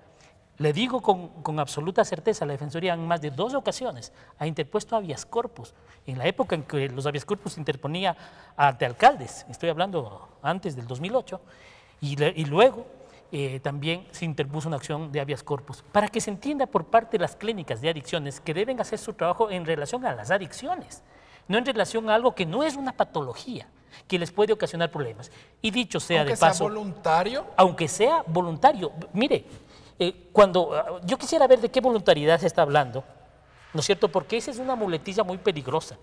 [SPEAKER 6] Le digo con absoluta certeza, la Defensoría en más de 2 ocasiones ha interpuesto habeas corpus. En la época en que los habeas corpus se interponía ante alcaldes, estoy hablando antes del 2008, y luego también se interpuso una acción de habeas corpus, para que se entienda por parte de las clínicas de adicciones que deben hacer su trabajo en relación a las adicciones, no en relación a algo que no es una patología, que les puede ocasionar problemas. Y dicho sea de paso...
[SPEAKER 1] ¿Aunque sea voluntario?
[SPEAKER 6] Aunque sea voluntario. Mire, yo quisiera ver de qué voluntariedad se está hablando, ¿no es cierto? Porque esa es una muletilla muy peligrosa.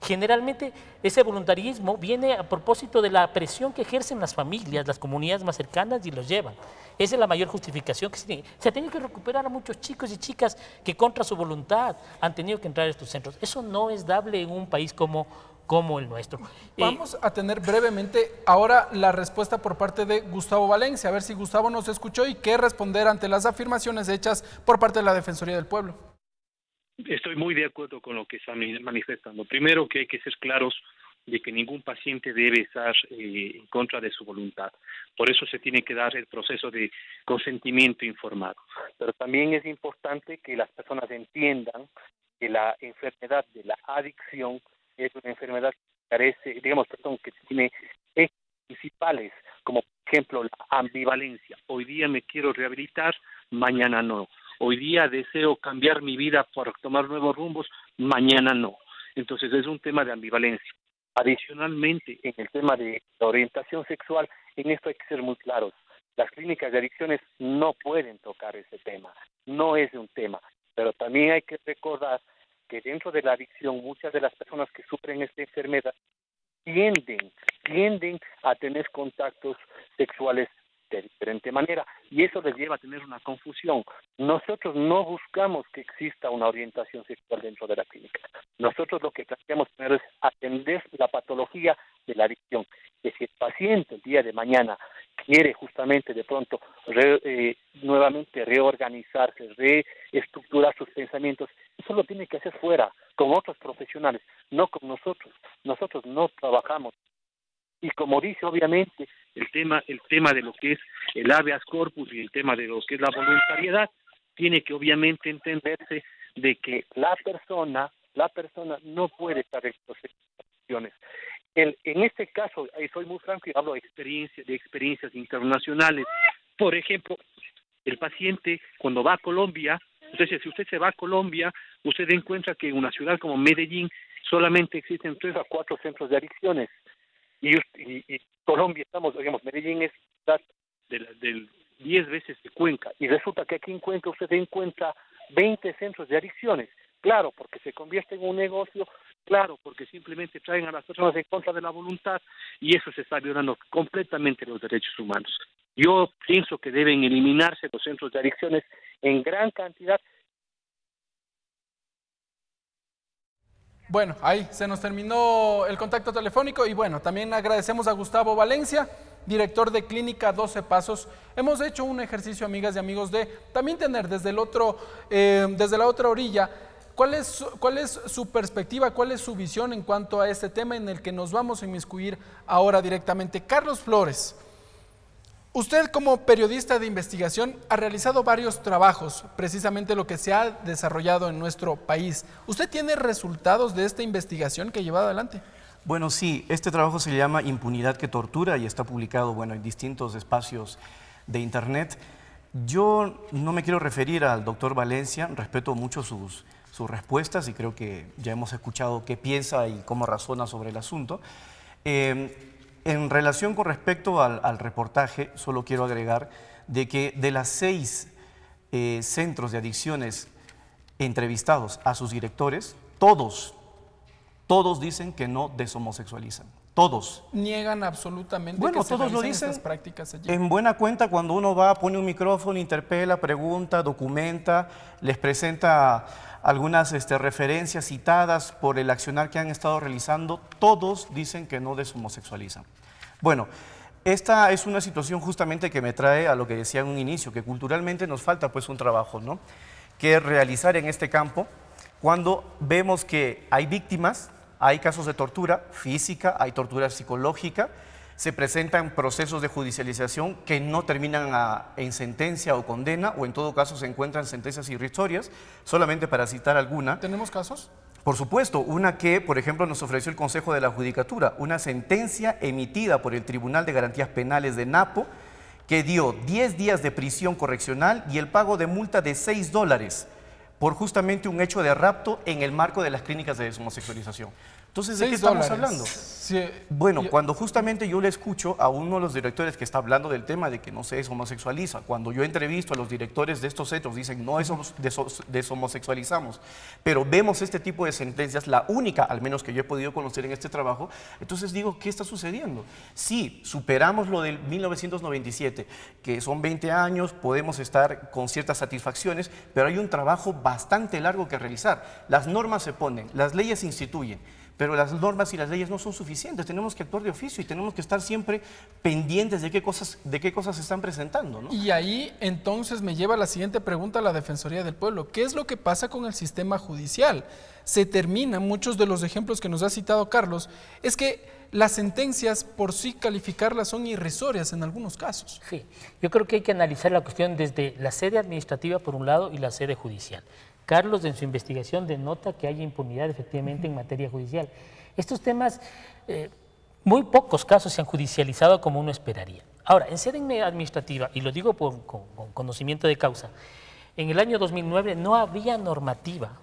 [SPEAKER 6] Generalmente ese voluntarismo viene a propósito de la presión que ejercen las familias, las comunidades más cercanas y los llevan. Esa es la mayor justificación que se tiene. Se ha tenido que recuperar a muchos chicos y chicas que contra su voluntad han tenido que entrar a estos centros. Eso no es dable en un país como el nuestro.
[SPEAKER 1] Vamos a tener brevemente ahora la respuesta por parte de Gustavo Valencia, a ver si Gustavo nos escuchó y qué responder ante las afirmaciones hechas por parte de la Defensoría del Pueblo.
[SPEAKER 17] Estoy muy de acuerdo con lo que están manifestando. Primero, que hay que ser claros de que ningún paciente debe estar en contra de su voluntad. Por eso se tiene que dar el proceso de consentimiento informado. Pero también es importante que las personas entiendan que la enfermedad de la adicción es una enfermedad que carece, que tiene ejes principales, como por ejemplo la ambivalencia. Hoy día me quiero rehabilitar, mañana no. Hoy día deseo cambiar mi vida para tomar nuevos rumbos, mañana no. Entonces es un tema de ambivalencia. Adicionalmente, en el tema de la orientación sexual, en esto hay que ser muy claros. Las clínicas de adicciones no pueden tocar ese tema, no es un tema. Pero también hay que recordar que dentro de la adicción muchas de las personas que sufren esta enfermedad tienden a tener contactos sexuales de diferente manera y eso les lleva a tener una confusión. Nosotros no buscamos que exista una orientación sexual dentro de la clínica. Nosotros lo que planteamos primero es atender la patología de la adicción. Que si el paciente el día de mañana quiere justamente de pronto nuevamente reorganizarse, reestructurar sus pensamientos, eso lo tiene que hacer fuera, con otros profesionales, no con nosotros. Nosotros no trabajamos. Y como dice, obviamente, el tema de lo que es el habeas corpus y el tema de lo que es la voluntariedad, tiene que obviamente entenderse de que la persona no puede estar en situaciones. En este caso, soy muy franco y hablo de experiencias internacionales. Por ejemplo, el paciente cuando va a Colombia, entonces si usted se va a Colombia, usted encuentra que en una ciudad como Medellín solamente existen 3 a 4 centros de adicciones. Y Colombia, Medellín es del 10 veces de Cuenca, y resulta que aquí en Cuenca usted encuentra 20 centros de adicciones, claro, porque se convierte en un negocio, claro, porque simplemente traen a las personas en contra de la voluntad, y eso se está violando completamente los derechos humanos. Yo pienso que deben eliminarse los centros de adicciones en gran cantidad.
[SPEAKER 1] Bueno, ahí se nos terminó el contacto telefónico y bueno, también agradecemos a Gustavo Valencia, director de Clínica 12 Pasos. Hemos hecho un ejercicio, amigas y amigos, de también tener desde la otra orilla, ¿cuál es su perspectiva, cuál es su visión en cuanto a este tema en el que nos vamos a inmiscuir ahora directamente? Carlos Flores, usted como periodista de investigación ha realizado varios trabajos, precisamente lo que se ha desarrollado en nuestro país. ¿Usted tiene resultados de esta investigación que ha llevado adelante?
[SPEAKER 5] Bueno, sí, este trabajo se llama Impunidad que tortura y está publicado, en distintos espacios de internet. Yo no me quiero referir al doctor Valencia, respeto mucho sus respuestas y creo que ya hemos escuchado qué piensa y cómo razona sobre el asunto. En relación con respecto al reportaje, solo quiero agregar de que de las 6 centros de adicciones entrevistados a sus directores, todos dicen que no deshomosexualizan. Todos.
[SPEAKER 1] Niegan absolutamente
[SPEAKER 5] que se
[SPEAKER 1] todos lo
[SPEAKER 5] dicen
[SPEAKER 1] estas prácticas allí.
[SPEAKER 5] En buena cuenta, cuando uno va, pone un micrófono, interpela, pregunta, documenta, les presenta algunas referencias citadas por el accionar que han estado realizando, todos dicen que no deshomosexualizan. Bueno, esta es una situación justamente que me trae a lo que decía en un inicio, que culturalmente nos falta pues un trabajo, ¿no?, que realizar en este campo cuando vemos que hay víctimas, hay casos de tortura física, hay tortura psicológica, se presentan procesos de judicialización que no terminan en sentencia o condena, o en todo caso se encuentran sentencias irrisorias, solamente para citar alguna.
[SPEAKER 1] ¿Tenemos casos?
[SPEAKER 5] Por supuesto, una que, por ejemplo, nos ofreció el Consejo de la Judicatura, una sentencia emitida por el Tribunal de Garantías Penales de Napo, que dio 10 días de prisión correccional y el pago de multa de $6 por justamente un hecho de rapto en el marco de las clínicas de deshomosexualización. Entonces, ¿de qué estamos hablando?
[SPEAKER 1] Sí.
[SPEAKER 5] Bueno, cuando justamente yo le escucho a uno de los directores que está hablando del tema de que no se deshomosexualiza, cuando yo entrevisto a los directores de estos centros, dicen no deshomosexualizamos, pero vemos este tipo de sentencias, la única, al menos que yo he podido conocer en este trabajo, entonces digo, ¿qué está sucediendo? Sí, superamos lo del 1997, que son 20 años, podemos estar con ciertas satisfacciones, pero hay un trabajo bastante largo que realizar. Las normas se ponen, las leyes se instituyen, pero las normas y las leyes no son suficientes, tenemos que actuar de oficio y tenemos que estar siempre pendientes de qué cosas se están presentando, ¿no?
[SPEAKER 1] Y ahí entonces me lleva a la siguiente pregunta a la Defensoría del Pueblo. ¿Qué es lo que pasa con el sistema judicial? Se terminan, muchos de los ejemplos que nos ha citado Carlos, es que las sentencias por sí calificarlas son irrisorias en algunos casos.
[SPEAKER 6] Sí, yo creo que hay que analizar la cuestión desde la sede administrativa por un lado y la sede judicial. Carlos en su investigación denota que hay impunidad efectivamente en materia judicial. Estos temas, muy pocos casos se han judicializado como uno esperaría. Ahora, en sede administrativa, y lo digo con conocimiento de causa, en el año 2009 no había normativa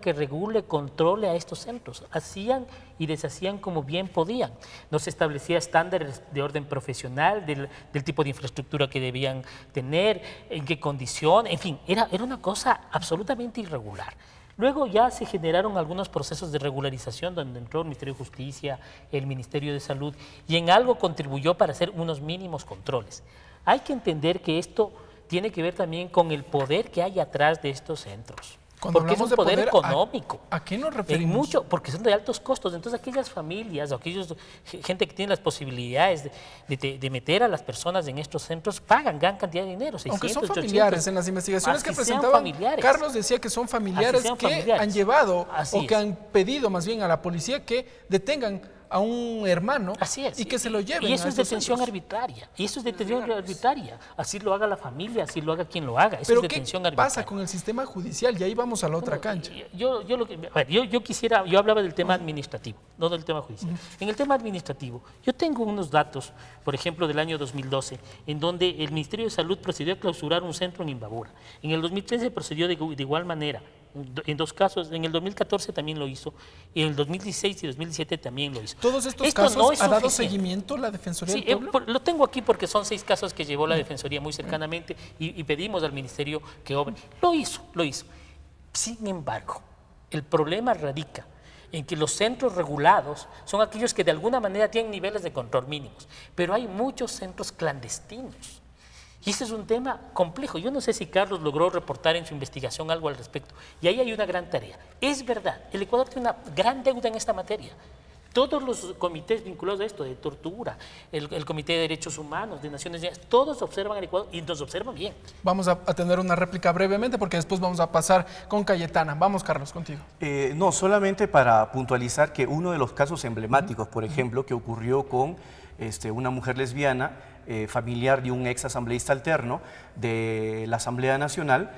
[SPEAKER 6] que regule, controle a estos centros. Hacían y deshacían como bien podían. No se establecía estándares de orden profesional, del tipo de infraestructura que debían tener, en qué condición, en fin, era una cosa absolutamente irregular. Luego ya se generaron algunos procesos de regularización donde entró el Ministerio de Justicia, el Ministerio de Salud, y en algo contribuyó para hacer unos mínimos controles. Hay que entender que esto tiene que ver también con el poder que hay atrás de estos centros. Porque es un poder económico.
[SPEAKER 1] ¿A qué nos referimos?
[SPEAKER 6] Porque son de altos costos. Entonces, aquellas familias o gente que tiene las posibilidades de meter a las personas en estos centros pagan gran cantidad de dinero. 600,
[SPEAKER 1] aunque son familiares, 800, en las investigaciones que presentaban, Carlos decía que son familiares que han llevado o que han pedido más bien a la policía que detengan a un hermano y que se lo lleven.
[SPEAKER 6] Y eso es detención arbitraria. Así lo haga la familia, así lo haga quien lo haga. Eso es detención arbitraria.
[SPEAKER 1] ¿Qué pasa con el sistema judicial? Y ahí vamos a la otra cancha.
[SPEAKER 6] Yo hablaba del tema administrativo, no del tema judicial. En el tema administrativo, yo tengo unos datos, por ejemplo, del año 2012, en donde el Ministerio de Salud procedió a clausurar un centro en Imbabura. En el 2013 procedió de igual manera. En dos casos, en el 2014 también lo hizo, y en el 2016 y 2017 también lo hizo.
[SPEAKER 1] ¿Todos estos casos ha dado seguimiento la Defensoría del Pueblo?
[SPEAKER 6] Lo tengo aquí porque son 6 casos que llevó la Defensoría muy cercanamente y pedimos al Ministerio que obre. Lo hizo. Sin embargo, el problema radica en que los centros regulados son aquellos que de alguna manera tienen niveles de control mínimos, pero hay muchos centros clandestinos. Y ese es un tema complejo. Yo no sé si Carlos logró reportar en su investigación algo al respecto. Y ahí hay una gran tarea. Es verdad, el Ecuador tiene una gran deuda en esta materia. Todos los comités vinculados a esto, de tortura, el Comité de Derechos Humanos, de Naciones Unidas, todos observan el Ecuador y nos observan bien.
[SPEAKER 1] Vamos a tener una réplica brevemente porque después vamos a pasar con Cayetana. Vamos, Carlos, contigo.
[SPEAKER 5] No, solamente para puntualizar que uno de los casos emblemáticos, por ejemplo, que ocurrió con una mujer lesbiana, familiar de un ex asambleísta alterno de la Asamblea Nacional,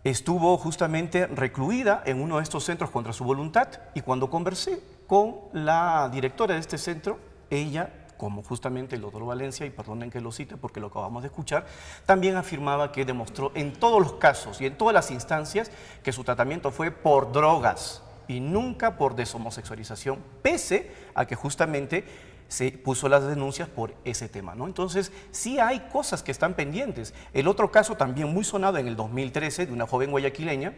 [SPEAKER 5] estuvo justamente recluida en uno de estos centros contra su voluntad, y cuando conversé con la directora de este centro, ella, como justamente el doctor Valencia, y perdonen que lo cite porque lo acabamos de escuchar, también afirmaba que demostró en todos los casos y en todas las instancias que su tratamiento fue por drogas y nunca por deshomosexualización, pese a que justamente se puso las denuncias por ese tema, ¿no? Entonces, sí hay cosas que están pendientes. El otro caso también muy sonado en el 2013 de una joven guayaquileña,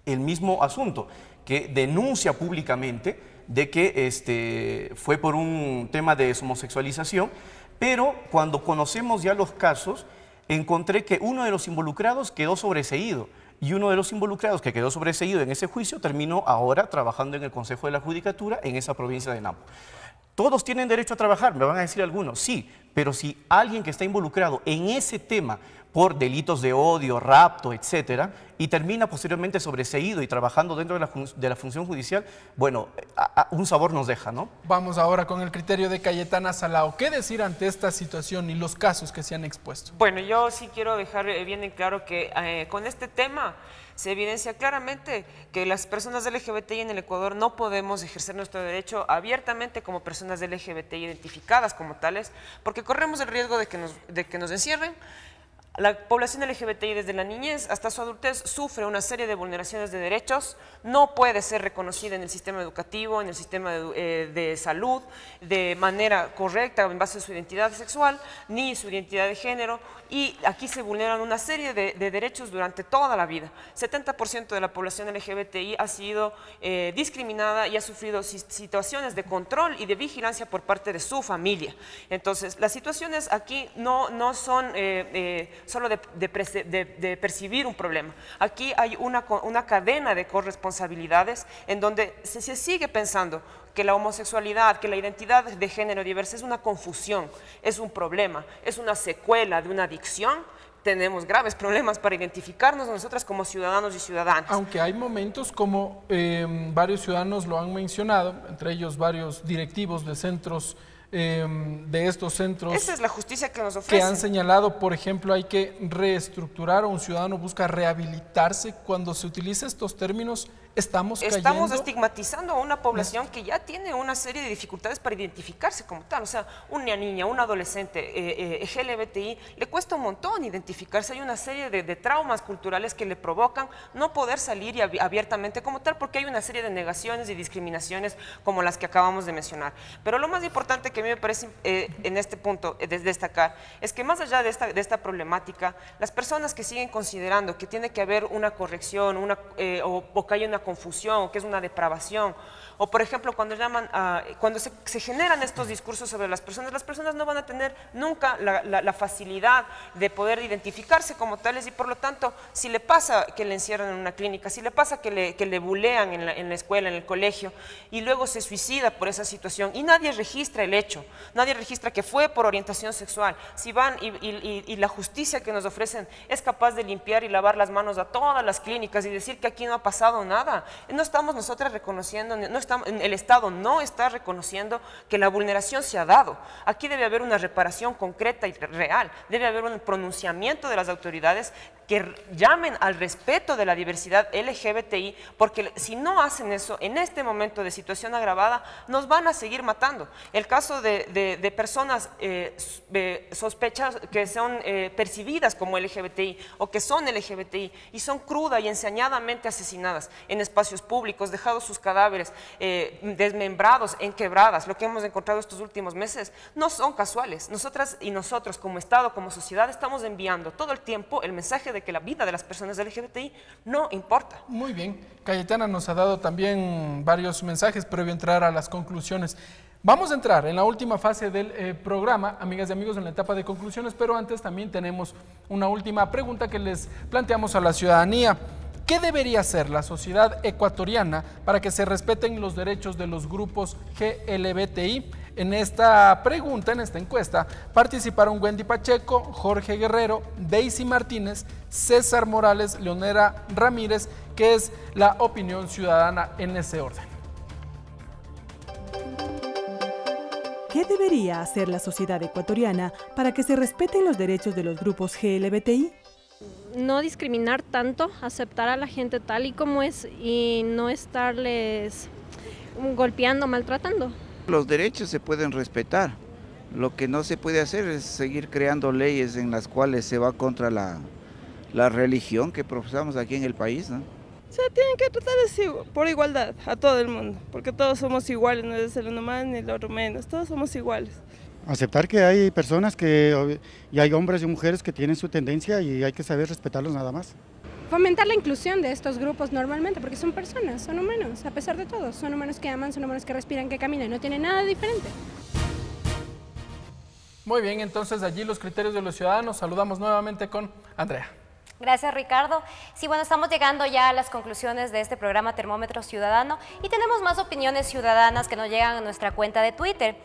[SPEAKER 5] el mismo asunto, que denuncia públicamente de que fue por un tema de deshomosexualización, pero cuando conocemos ya los casos, encontré que uno de los involucrados quedó sobreseído. Y uno de los involucrados que quedó sobreseído en ese juicio terminó ahora trabajando en el Consejo de la Judicatura en esa provincia de Napo. ¿Todos tienen derecho a trabajar? Me van a decir algunos, sí, pero si alguien que está involucrado en ese tema por delitos de odio, rapto, etcétera, y termina posteriormente sobreseído y trabajando dentro de la función judicial, bueno, un sabor nos deja, ¿no?
[SPEAKER 1] Vamos ahora con el criterio de Cayetana Salao. ¿Qué decir ante esta situación y los casos que se han expuesto?
[SPEAKER 4] Bueno, yo sí quiero dejar bien en claro que con este tema se evidencia claramente que las personas LGBTI en el Ecuador no podemos ejercer nuestro derecho abiertamente como personas LGBTI identificadas como tales, porque corremos el riesgo de que nos encierren, La población LGBTI desde la niñez hasta su adultez sufre una serie de vulneraciones de derechos, no puede ser reconocida en el sistema educativo, en el sistema de salud, de manera correcta en base a su identidad sexual, ni su identidad de género, y aquí se vulneran una serie de derechos durante toda la vida. 70% de la población LGBTI ha sido discriminada y ha sufrido situaciones de control y de vigilancia por parte de su familia. Entonces, las situaciones aquí no son solo de percibir un problema. Aquí hay una cadena de corresponsabilidades en donde se sigue pensando que la homosexualidad, que la identidad de género diversa es una confusión, es un problema, es una secuela de una adicción. Tenemos graves problemas para identificarnos nosotras como ciudadanos y ciudadanas.
[SPEAKER 1] Aunque hay momentos como varios ciudadanos lo han mencionado, entre ellos varios directivos de centros, de estos centros.
[SPEAKER 4] Esa es la justicia que nos ofrecen.
[SPEAKER 1] Que han señalado, por ejemplo, hay que reestructurar o un ciudadano busca rehabilitarse. Cuando se utiliza estos términos, estamos
[SPEAKER 4] estigmatizando a una población que ya tiene una serie de dificultades para identificarse como tal. O sea, una niña, un adolescente LGBTI, le cuesta un montón identificarse. Hay una serie de traumas culturales que le provocan no poder salir abiertamente como tal, porque hay una serie de negaciones y discriminaciones como las que acabamos de mencionar. Pero lo más importante que a mí me parece en este punto destacar es que más allá de esta problemática, las personas que siguen considerando que tiene que haber una corrección o que haya una confusión o que es una depravación, o por ejemplo cuando se generan estos discursos sobre las personas no van a tener nunca la facilidad de poder identificarse como tales, y por lo tanto si le pasa que le encierran en una clínica, si le pasa que le bulean en la escuela, en el colegio, y luego se suicida por esa situación y nadie registra el hecho, nadie registra que fue por orientación sexual, si van y la justicia que nos ofrecen es capaz de limpiar y lavar las manos a todas las clínicas y decir que aquí no ha pasado nada, no estamos nosotras reconociendo, el Estado no está reconociendo que la vulneración se ha dado. Aquí debe haber una reparación concreta y real, debe haber un pronunciamiento de las autoridades que llamen al respeto de la diversidad LGBTI, porque si no hacen eso, en este momento de situación agravada, nos van a seguir matando. El caso de personas sospechas que son percibidas como LGBTI o que son LGBTI y son cruda y ensañadamente asesinadas en espacios públicos, dejados sus cadáveres desmembrados en quebradas, lo que hemos encontrado estos últimos meses, no son casuales. Nosotras y nosotros como Estado, como sociedad, estamos enviando todo el tiempo el mensaje de que la vida de las personas LGBTI no importa.
[SPEAKER 1] Muy bien. Cayetana nos ha dado también varios mensajes previo a entrar a las conclusiones. Vamos a entrar en la última fase del programa, amigas y amigos, en la etapa de conclusiones, pero antes también tenemos una última pregunta que les planteamos a la ciudadanía. ¿Qué debería hacer la sociedad ecuatoriana para que se respeten los derechos de los grupos LGBTI? En esta pregunta, en esta encuesta, participaron Wendy Pacheco, Jorge Guerrero, Daisy Martínez, César Morales, Leonera Ramírez, que es la opinión ciudadana en ese orden.
[SPEAKER 3] ¿Qué debería hacer la sociedad ecuatoriana para que se respeten los derechos de los grupos LGBTI?
[SPEAKER 18] No discriminar tanto, aceptar a la gente tal y como es y no estarles golpeando, maltratando.
[SPEAKER 19] Los derechos se pueden respetar. Lo que no se puede hacer es seguir creando leyes en las cuales se va contra la religión que profesamos aquí en el país, ¿no?
[SPEAKER 20] O sea, tienen que tratar así, por igualdad a todo el mundo, porque todos somos iguales, no es el uno más ni el otro menos, todos somos iguales.
[SPEAKER 21] Aceptar que hay personas y hay hombres y mujeres que tienen su tendencia y hay que saber respetarlos nada más.
[SPEAKER 22] Fomentar la inclusión de estos grupos normalmente, porque son personas, son humanos, a pesar de todo, son humanos que aman, son humanos que respiran, que caminan, no tienen nada diferente.
[SPEAKER 1] Muy bien, entonces allí los criterios de los ciudadanos. Saludamos nuevamente con Andrea.
[SPEAKER 12] Gracias, Ricardo. Sí, bueno, estamos llegando ya a las conclusiones de este programa Termómetro Ciudadano y tenemos más opiniones ciudadanas que nos llegan a nuestra cuenta de Twitter.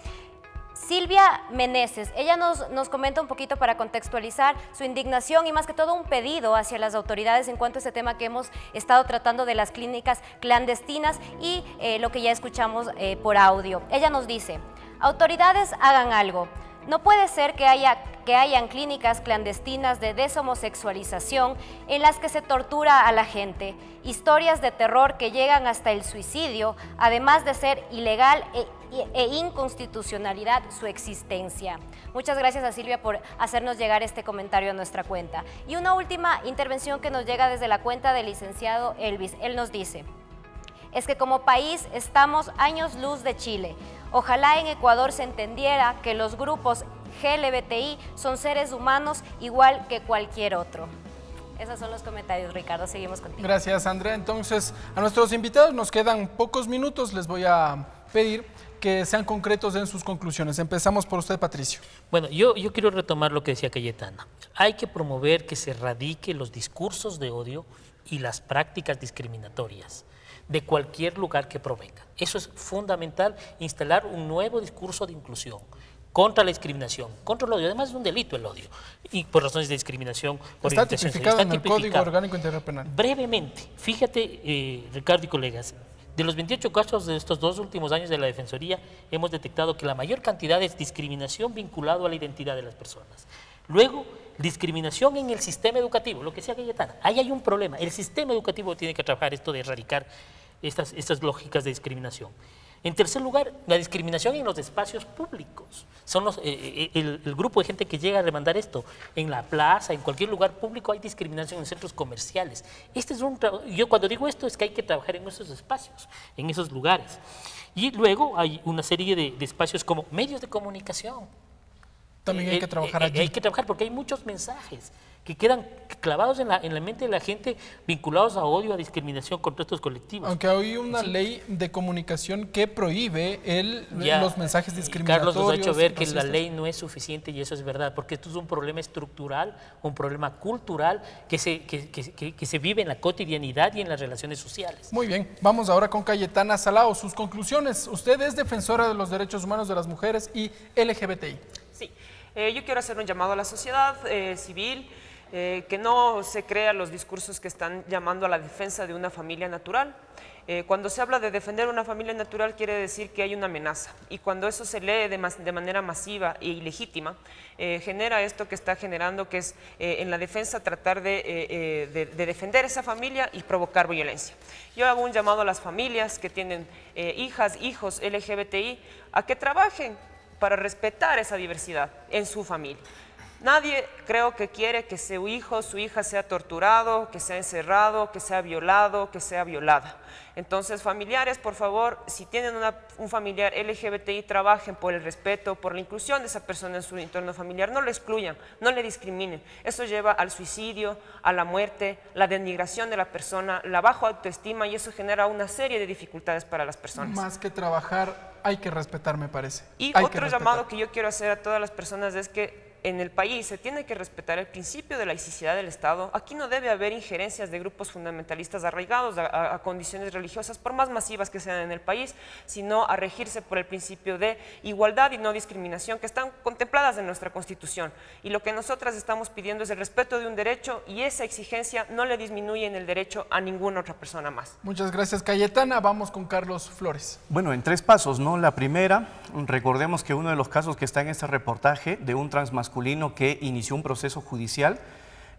[SPEAKER 12] Silvia Meneses, ella nos comenta un poquito para contextualizar su indignación y más que todo un pedido hacia las autoridades en cuanto a este tema que hemos estado tratando de las clínicas clandestinas y lo que ya escuchamos por audio. Ella nos dice, autoridades hagan algo. No puede ser que hayan clínicas clandestinas de deshomosexualización en las que se tortura a la gente, historias de terror que llegan hasta el suicidio, además de ser ilegal e inconstitucionalidad su existencia. Muchas gracias a Silvia por hacernos llegar este comentario a nuestra cuenta. Y una última intervención que nos llega desde la cuenta del licenciado Elvis. Él nos dice: es que como país estamos años luz de Chile. Ojalá en Ecuador se entendiera que los grupos LGBTI son seres humanos igual que cualquier otro. Esos son los comentarios, Ricardo. Seguimos contigo.
[SPEAKER 1] Gracias, Andrea. Entonces, a nuestros invitados nos quedan pocos minutos. Les voy a pedir que sean concretos en sus conclusiones. Empezamos por usted, Patricio.
[SPEAKER 6] Bueno, yo quiero retomar lo que decía Cayetana. Hay que promover que se erradique los discursos de odio y las prácticas discriminatorias de cualquier lugar que provenga. Eso es fundamental, instalar un nuevo discurso de inclusión contra la discriminación, contra el odio. Además es un delito el odio, y por razones de discriminación. Por
[SPEAKER 1] está tipificado en el Código Orgánico Integral Penal.
[SPEAKER 6] Brevemente, fíjate, Ricardo y colegas, de los 28 casos de estos 2 últimos años de la Defensoría, hemos detectado que la mayor cantidad es discriminación vinculado a la identidad de las personas. Luego, discriminación en el sistema educativo, lo que decía Cayetana. Ahí hay un problema. El sistema educativo tiene que trabajar esto de erradicar estas lógicas de discriminación. En tercer lugar, la discriminación en los espacios públicos. Son el grupo de gente que llega a demandar esto. En la plaza, en cualquier lugar público hay discriminación en centros comerciales. Yo cuando digo esto es que hay que trabajar en esos espacios, en esos lugares. Y luego hay una serie de espacios como medios de comunicación.
[SPEAKER 1] También hay que trabajar allí.
[SPEAKER 6] Hay que trabajar porque hay muchos mensajes que quedan clavados en la mente de la gente, vinculados a odio, a discriminación contra estos colectivos.
[SPEAKER 1] Aunque hay una ley de comunicación que prohíbe los mensajes discriminatorios.
[SPEAKER 6] Carlos nos ha hecho ver que la ley no es suficiente, y eso es verdad, porque esto es un problema estructural, un problema cultural que se vive en la cotidianidad y en las relaciones sociales.
[SPEAKER 1] Muy bien, vamos ahora con Cayetana Salao. Sus conclusiones. Usted es defensora de los derechos humanos de las mujeres y LGBTI.
[SPEAKER 4] Sí, yo quiero hacer un llamado a la sociedad civil, que no se crean los discursos que están llamando a la defensa de una familia natural. Cuando se habla de defender una familia natural quiere decir que hay una amenaza, y cuando eso se lee de manera masiva e ilegítima, genera esto que está generando, que es en la defensa tratar de defender esa familia y provocar violencia. Yo hago un llamado a las familias que tienen hijas, hijos LGBTI a que trabajen para respetar esa diversidad en su familia. Nadie creo que quiere que su hijo, su hija sea torturado, que sea encerrado, que sea violado, que sea violada. Entonces, familiares, por favor, si tienen un familiar LGBTI, trabajen por el respeto, por la inclusión de esa persona en su entorno familiar. No lo excluyan, no le discriminen. Eso lleva al suicidio, a la muerte, la denigración de la persona, la baja autoestima, y eso genera una serie de dificultades para las personas.
[SPEAKER 1] Más que trabajar, hay que respetar, me parece.
[SPEAKER 4] Y otro llamado que yo quiero hacer a todas las personas es que en el país se tiene que respetar el principio de laicidad del Estado. Aquí no debe haber injerencias de grupos fundamentalistas arraigados a condiciones religiosas, por más masivas que sean en el país, sino a regirse por el principio de igualdad y no discriminación que están contempladas en nuestra Constitución. Y lo que nosotras estamos pidiendo es el respeto de un derecho, y esa exigencia no le disminuye en el derecho a ninguna otra persona más.
[SPEAKER 1] Muchas gracias, Cayetana. Vamos con Carlos Flores.
[SPEAKER 5] Bueno, en 3 pasos, ¿no? La primera, recordemos que uno de los casos que está en este reportaje de un transmasculino que inició un proceso judicial,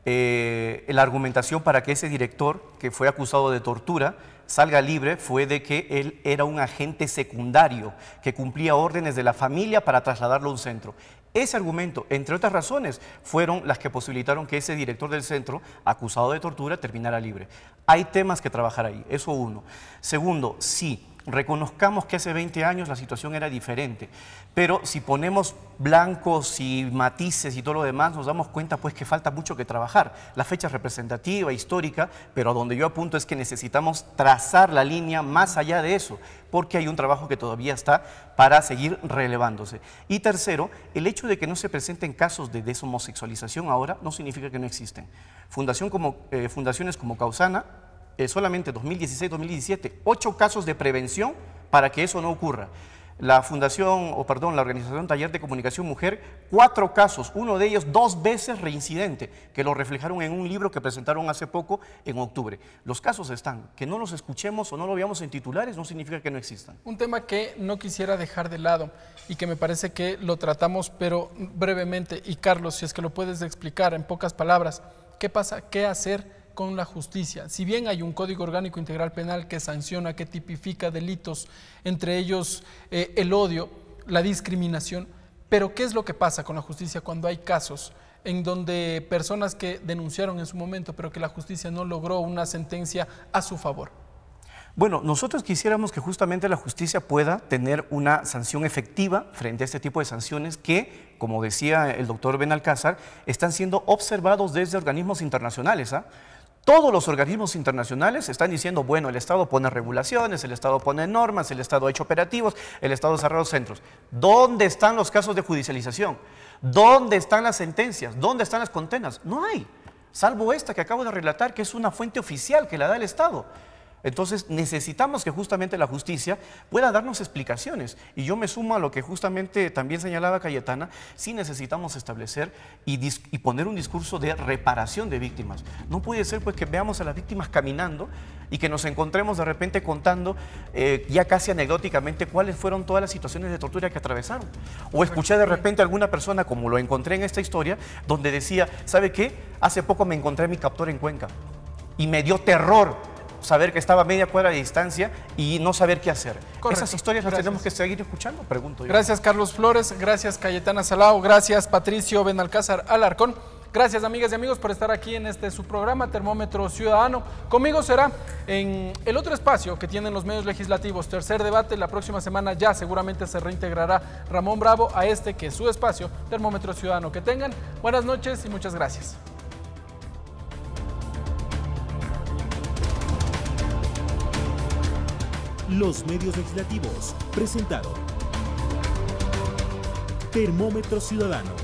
[SPEAKER 5] la argumentación para que ese director, que fue acusado de tortura, salga libre fue de que él era un agente secundario que cumplía órdenes de la familia para trasladarlo a un centro. Ese argumento, entre otras razones, fueron las que posibilitaron que ese director del centro, acusado de tortura, terminara libre. Hay temas que trabajar ahí, eso uno. Segundo, sí, reconozcamos que hace 20 años la situación era diferente, pero si ponemos blancos y matices y todo lo demás, nos damos cuenta pues que falta mucho que trabajar. La fecha es representativa, histórica, pero a donde yo apunto es que necesitamos trazar la línea más allá de eso, porque hay un trabajo que todavía está para seguir relevándose. Y tercero, el hecho de que no se presenten casos de deshomosexualización ahora no significa que no existen. Fundaciones como Causana, solamente 2016-2017, 8 casos de prevención para que eso no ocurra. la la organización Taller de Comunicación Mujer, 4 casos, uno de ellos 2 veces reincidente, que lo reflejaron en un libro que presentaron hace poco, en octubre. Los casos están, que no los escuchemos o no lo veamos en titulares no significa que no existan.
[SPEAKER 1] Un tema que no quisiera dejar de lado y que me parece que lo tratamos, pero brevemente, y Carlos, si es que lo puedes explicar en pocas palabras, ¿qué pasa? ¿Qué hacer con la justicia? Si bien hay un Código Orgánico Integral Penal que sanciona, que tipifica delitos, entre ellos el odio, la discriminación, pero ¿qué es lo que pasa con la justicia cuando hay casos en donde personas que denunciaron en su momento, pero que la justicia no logró una sentencia a su favor?
[SPEAKER 5] Bueno, nosotros quisiéramos que justamente la justicia pueda tener una sanción efectiva frente a este tipo de sanciones que, como decía el doctor Benalcázar, están siendo observados desde organismos internacionales, Todos los organismos internacionales están diciendo, bueno, el Estado pone regulaciones, el Estado pone normas, el Estado ha hecho operativos, el Estado ha cerrado centros. ¿Dónde están los casos de judicialización? ¿Dónde están las sentencias? ¿Dónde están las condenas? No hay, salvo esta que acabo de relatar, que es una fuente oficial que la da el Estado. Entonces necesitamos que justamente la justicia pueda darnos explicaciones. Y yo me sumo a lo que justamente también señalaba Cayetana, sí necesitamos establecer y poner un discurso de reparación de víctimas. No puede ser pues que veamos a las víctimas caminando y que nos encontremos de repente contando ya casi anecdóticamente cuáles fueron todas las situaciones de tortura que atravesaron. O escuché de repente a alguna persona, como lo encontré en esta historia, donde decía, ¿sabe qué? Hace poco me encontré a mi captor en Cuenca y me dio terror saber que estaba a media cuadra de distancia y no saber qué hacer. Correcto. Esas historias las tenemos que seguir escuchando, pregunto yo.
[SPEAKER 1] Gracias, Carlos Flores, gracias, Cayetana Salao, gracias, Patricio Benalcázar Alarcón. Gracias, amigas y amigos, por estar aquí en su programa Termómetro Ciudadano. Conmigo será en el otro espacio que tienen los medios legislativos, Tercer Debate. La próxima semana ya seguramente se reintegrará Ramón Bravo a que es su espacio, Termómetro Ciudadano. Que tengan buenas noches y muchas gracias.
[SPEAKER 2] Los medios legislativos presentaron Termómetro Ciudadano.